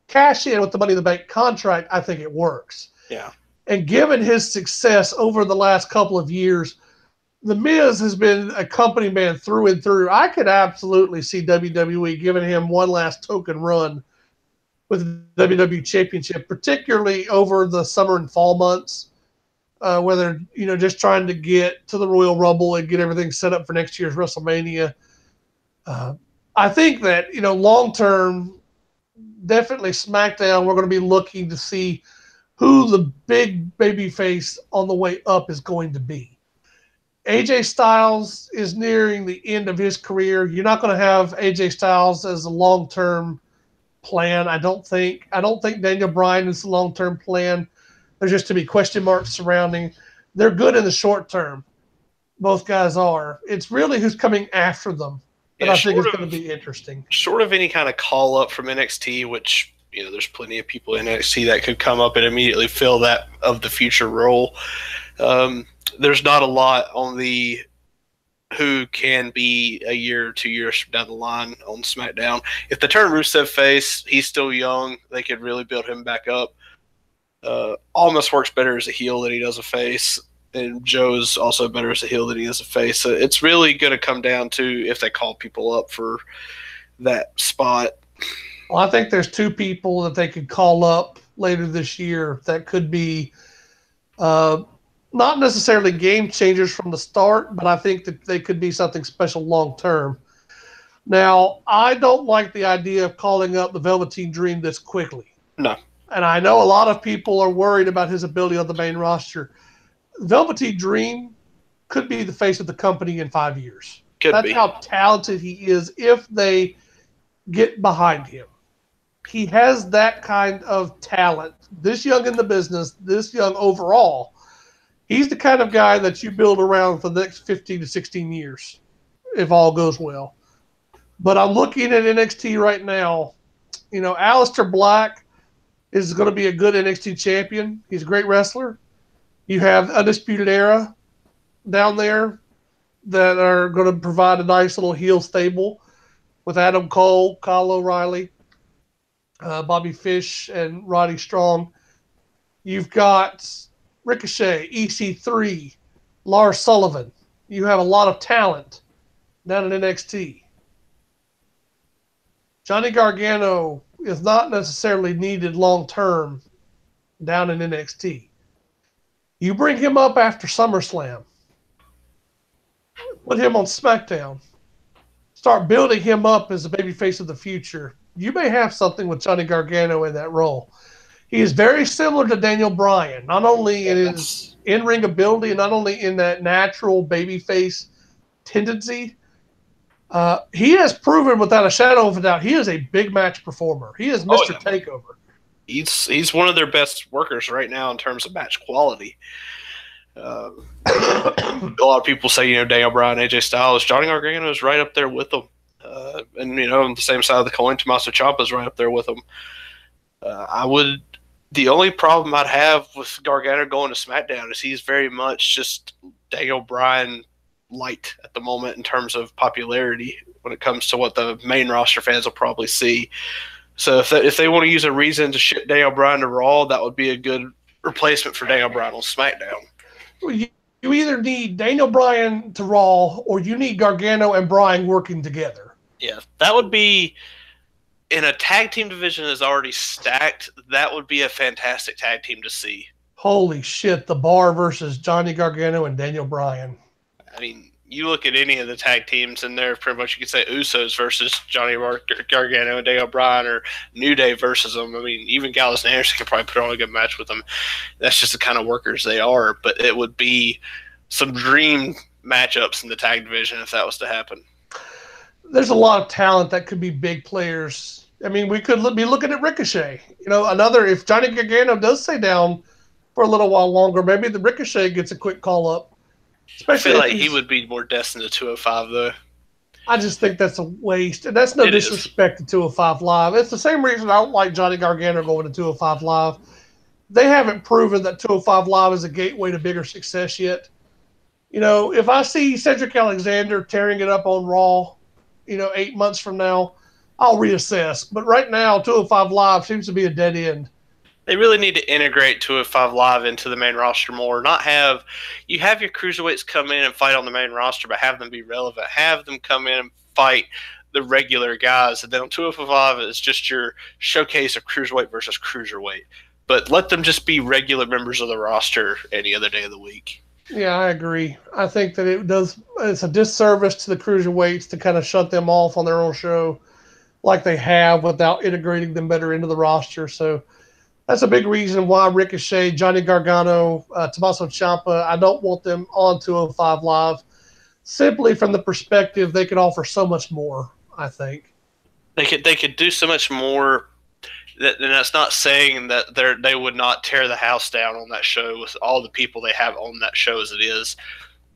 cash in with the Money in the Bank contract, I think it works. Yeah. And given his success over the last couple of years, the Miz has been a company man through and through. I could absolutely see WWE giving him one last token run with the WWE Championship, particularly over the summer and fall months, where they're just trying to get to the Royal Rumble and get everything set up for next year's WrestleMania. I think that long term, definitely SmackDown, we're going to be looking to see who the big babyface on the way up is going to be. AJ Styles is nearing the end of his career. You're not going to have AJ Styles as a long-term plan. I don't think Daniel Bryan is the long-term plan. There's just to be question marks surrounding. They're good in the short term. Both guys are. It's really who's coming after them that I think is going to be interesting. Short of any kind of call up from NXT, which there's plenty of people in NXT that could come up and immediately fill that of the future role. There's not a lot on the who can be a year or 2 years down the line on SmackDown. If they turn Rusev face, he's still young. They could really build him back up. Almost works better as a heel than he does a face. And Joe's also better as a heel than he is a face. So it's really going to come down to if they call people up for that spot. Well, I think there's two people that they could call up later this year that could be not necessarily game changers from the start, but I think that they could be something special long term. Now, I don't like the idea of calling up the Velveteen Dream this quickly. No. And I know a lot of people are worried about his ability on the main roster. Velveteen Dream could be the face of the company in 5 years. That's how talented he is if they get behind him. He has that kind of talent. This young in the business, this young overall, he's the kind of guy that you build around for the next 15 to 16 years, if all goes well. But I'm looking at NXT right now. Aleister Black is going to be a good NXT champion. He's a great wrestler. You have Undisputed Era down there that are going to provide a nice little heel stable with Adam Cole, Kyle O'Reilly, Bobby Fish, and Roddy Strong. You've got Ricochet, EC3, Lars Sullivan. You have a lot of talent down in NXT. Johnny Gargano is not necessarily needed long-term down in NXT. You bring him up after SummerSlam. Put him on SmackDown. Start building him up as the babyface of the future. You may have something with Johnny Gargano in that role. He is very similar to Daniel Bryan, not only in his in-ring ability and not only in that natural babyface tendency. He has proven without a shadow of a doubt he is a big match performer. He is Mr. Takeover. He's one of their best workers right now in terms of match quality. A lot of people say, Daniel Bryan, AJ Styles, Johnny Gargano is right up there with them. And on the same side of the coin, Tommaso Ciampa is right up there with them. The only problem I'd have with Gargano going to SmackDown is he's very much just Daniel Bryan light at the moment in terms of popularity when it comes to what the main roster fans will probably see. So if they want to use a reason to ship Daniel Bryan to Raw, that would be a good replacement for Daniel Bryan on SmackDown. You either need Daniel Bryan to Raw or you need Gargano and Bryan working together. Yeah, that would be in a tag team division that's already stacked. That would be a fantastic tag team to see. Holy shit, The Bar versus Johnny Gargano and Daniel Bryan. I mean, you look at any of the tag teams in there, pretty much you could say Usos versus Johnny Gargano and Daniel Bryan, or New Day versus them. I mean, even Gallows and Anderson could probably put on a good match with them. That's just the kind of workers they are. But it would be some dream matchups in the tag division if that was to happen. There's a lot of talent that could be big players. I mean, we could be looking at Ricochet. If Johnny Gargano does stay down for a little while longer, maybe the Ricochet gets a quick call up. Especially I feel like he would be more destined to 205, though. I just think that's a waste. And that's no disrespect to 205 Live. It's the same reason I don't like Johnny Gargano going to 205 Live. They haven't proven that 205 Live is a gateway to bigger success yet. If I see Cedric Alexander tearing it up on Raw, 8 months from now, I'll reassess. But right now, 205 Live seems to be a dead end. They really need to integrate 205 Live into the main roster more. Not have your cruiserweights come in and fight on the main roster, but have them be relevant. Have them come in and fight the regular guys. And then on 205 Live, it's just your showcase of cruiserweight versus cruiserweight. But let them just be regular members of the roster any other day of the week. Yeah, I agree. I think that it's a disservice to the cruiserweights to kind of shut them off on their own show like they have without integrating them better into the roster. So That's a big reason why Ricochet, Johnny Gargano, Tommaso Ciampa, I don't want them on 205 Live, simply from the perspective they could offer so much more, I think. They could do so much more. And that's not saying that they would not tear the house down on that show with all the people they have on that show as it is,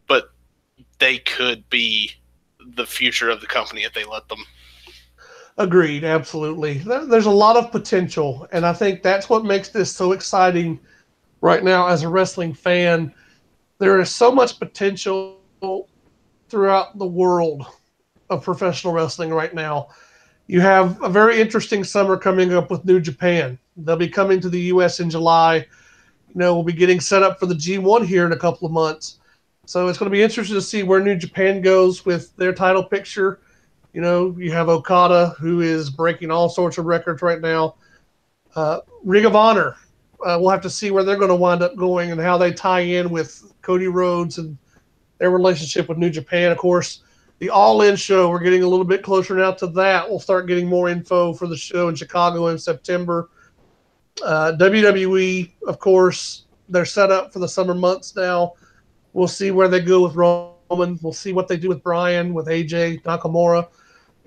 but they could be the future of the company if they let them. Agreed, absolutely. There's a lot of potential, and I think that's what makes this so exciting right now as a wrestling fan. There is so much potential throughout the world of professional wrestling right now. You have a very interesting summer coming up with New Japan. They'll be coming to the U.S. in July. We'll be getting set up for the G1 here in a couple of months. So it's going to be interesting to see where New Japan goes with their title picture. You have Okada, who is breaking all sorts of records right now. Ring of Honor, we'll have to see where they're going to wind up going and how they tie in with Cody Rhodes and their relationship with New Japan. Of course, the All In show, we're getting a little bit closer now to that. We'll start getting more info for the show in Chicago in September. WWE, of course, they're set up for the summer months now. We'll see where they go with Roman. We'll see what they do with Bryan, with AJ, Nakamura.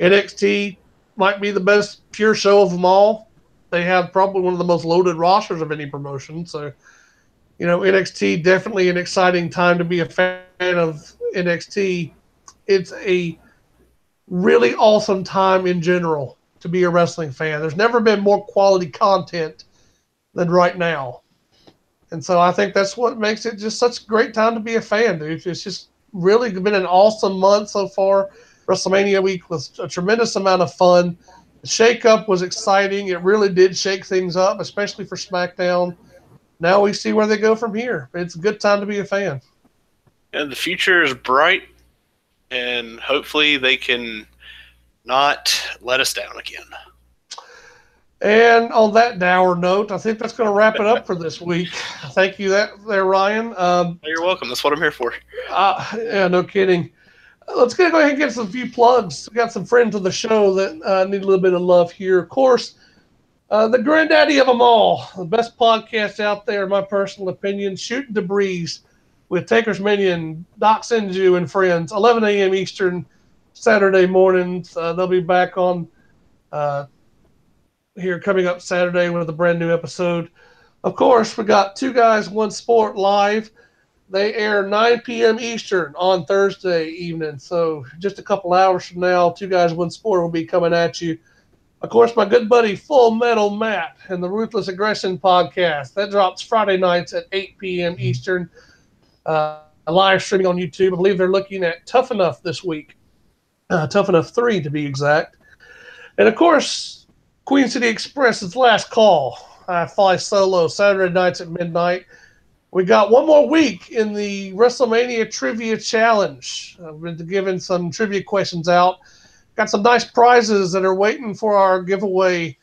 NXT might be the best pure show of them all. They have probably one of the most loaded rosters of any promotion. So, NXT, definitely an exciting time to be a fan of NXT. It's a really awesome time in general to be a wrestling fan. There's never been more quality content than right now. And so I think that's what makes it just such a great time to be a fan, dude. It's just really been an awesome month so far. WrestleMania week was a tremendous amount of fun. The shakeup was exciting. It really did shake things up, especially for SmackDown. Now we see where they go from here. It's a good time to be a fan. And the future is bright, and hopefully they can not let us down again. And on that dour note, I think that's going to wrap it up for this week. Thank you there, Ryan. You're welcome. That's what I'm here for. Yeah, no kidding. Let's go ahead and get some few plugs. We got some friends of the show that need a little bit of love here. Of course, the granddaddy of them all, the best podcast out there, in my personal opinion, Shooting Debris with Taker's Minion, Doc Senju, and friends, 11 a.m. Eastern, Saturday mornings. They'll be back on here coming up Saturday with a brand new episode. Of course, we got Two Guys, One Sport live. They air 9 p.m. Eastern on Thursday evening. So just a couple hours from now, Two Guys, One Sport will be coming at you. Of course, my good buddy Full Metal Matt and the Ruthless Aggression podcast. That drops Friday nights at 8 p.m. Eastern. Live streaming on YouTube. I believe they're looking at Tough Enough this week. Tough Enough 3 to be exact. And of course, Queen City Express's Last Call. I fly solo Saturday nights at midnight. We got one more week in the WrestleMania Trivia Challenge. I've been giving some trivia questions out. Got some nice prizes that are waiting for our giveaway.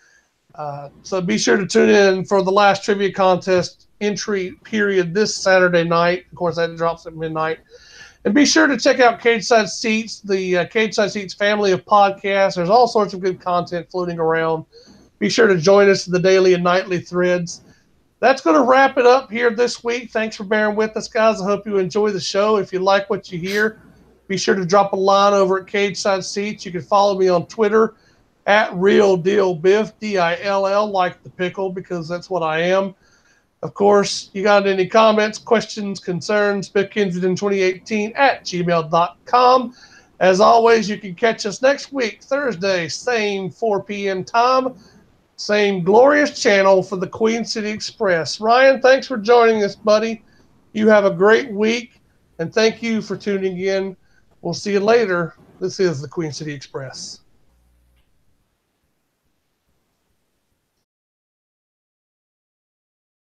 So be sure to tune in for the last trivia contest entry period this Saturday night. Of course, that drops at midnight. And be sure to check out Cage Side Seats, the Cage Side Seats family of podcasts. There's all sorts of good content floating around. Be sure to join us in the daily and nightly threads. That's going to wrap it up here this week. Thanks for bearing with us, guys. I hope you enjoy the show. If you like what you hear, be sure to drop a line over at Cage Side Seats. You can follow me on Twitter at RealDealBiff, DILL, like the pickle, because that's what I am. Of course, you got any comments, questions, concerns, BiffKensington2018 at gmail.com. As always, you can catch us next week, Thursday, same 4 p.m. time, same glorious channel for the Queen City Express. Ryan, thanks for joining us, buddy. You have a great week, and thank you for tuning in. We'll see you later. This is the Queen City Express.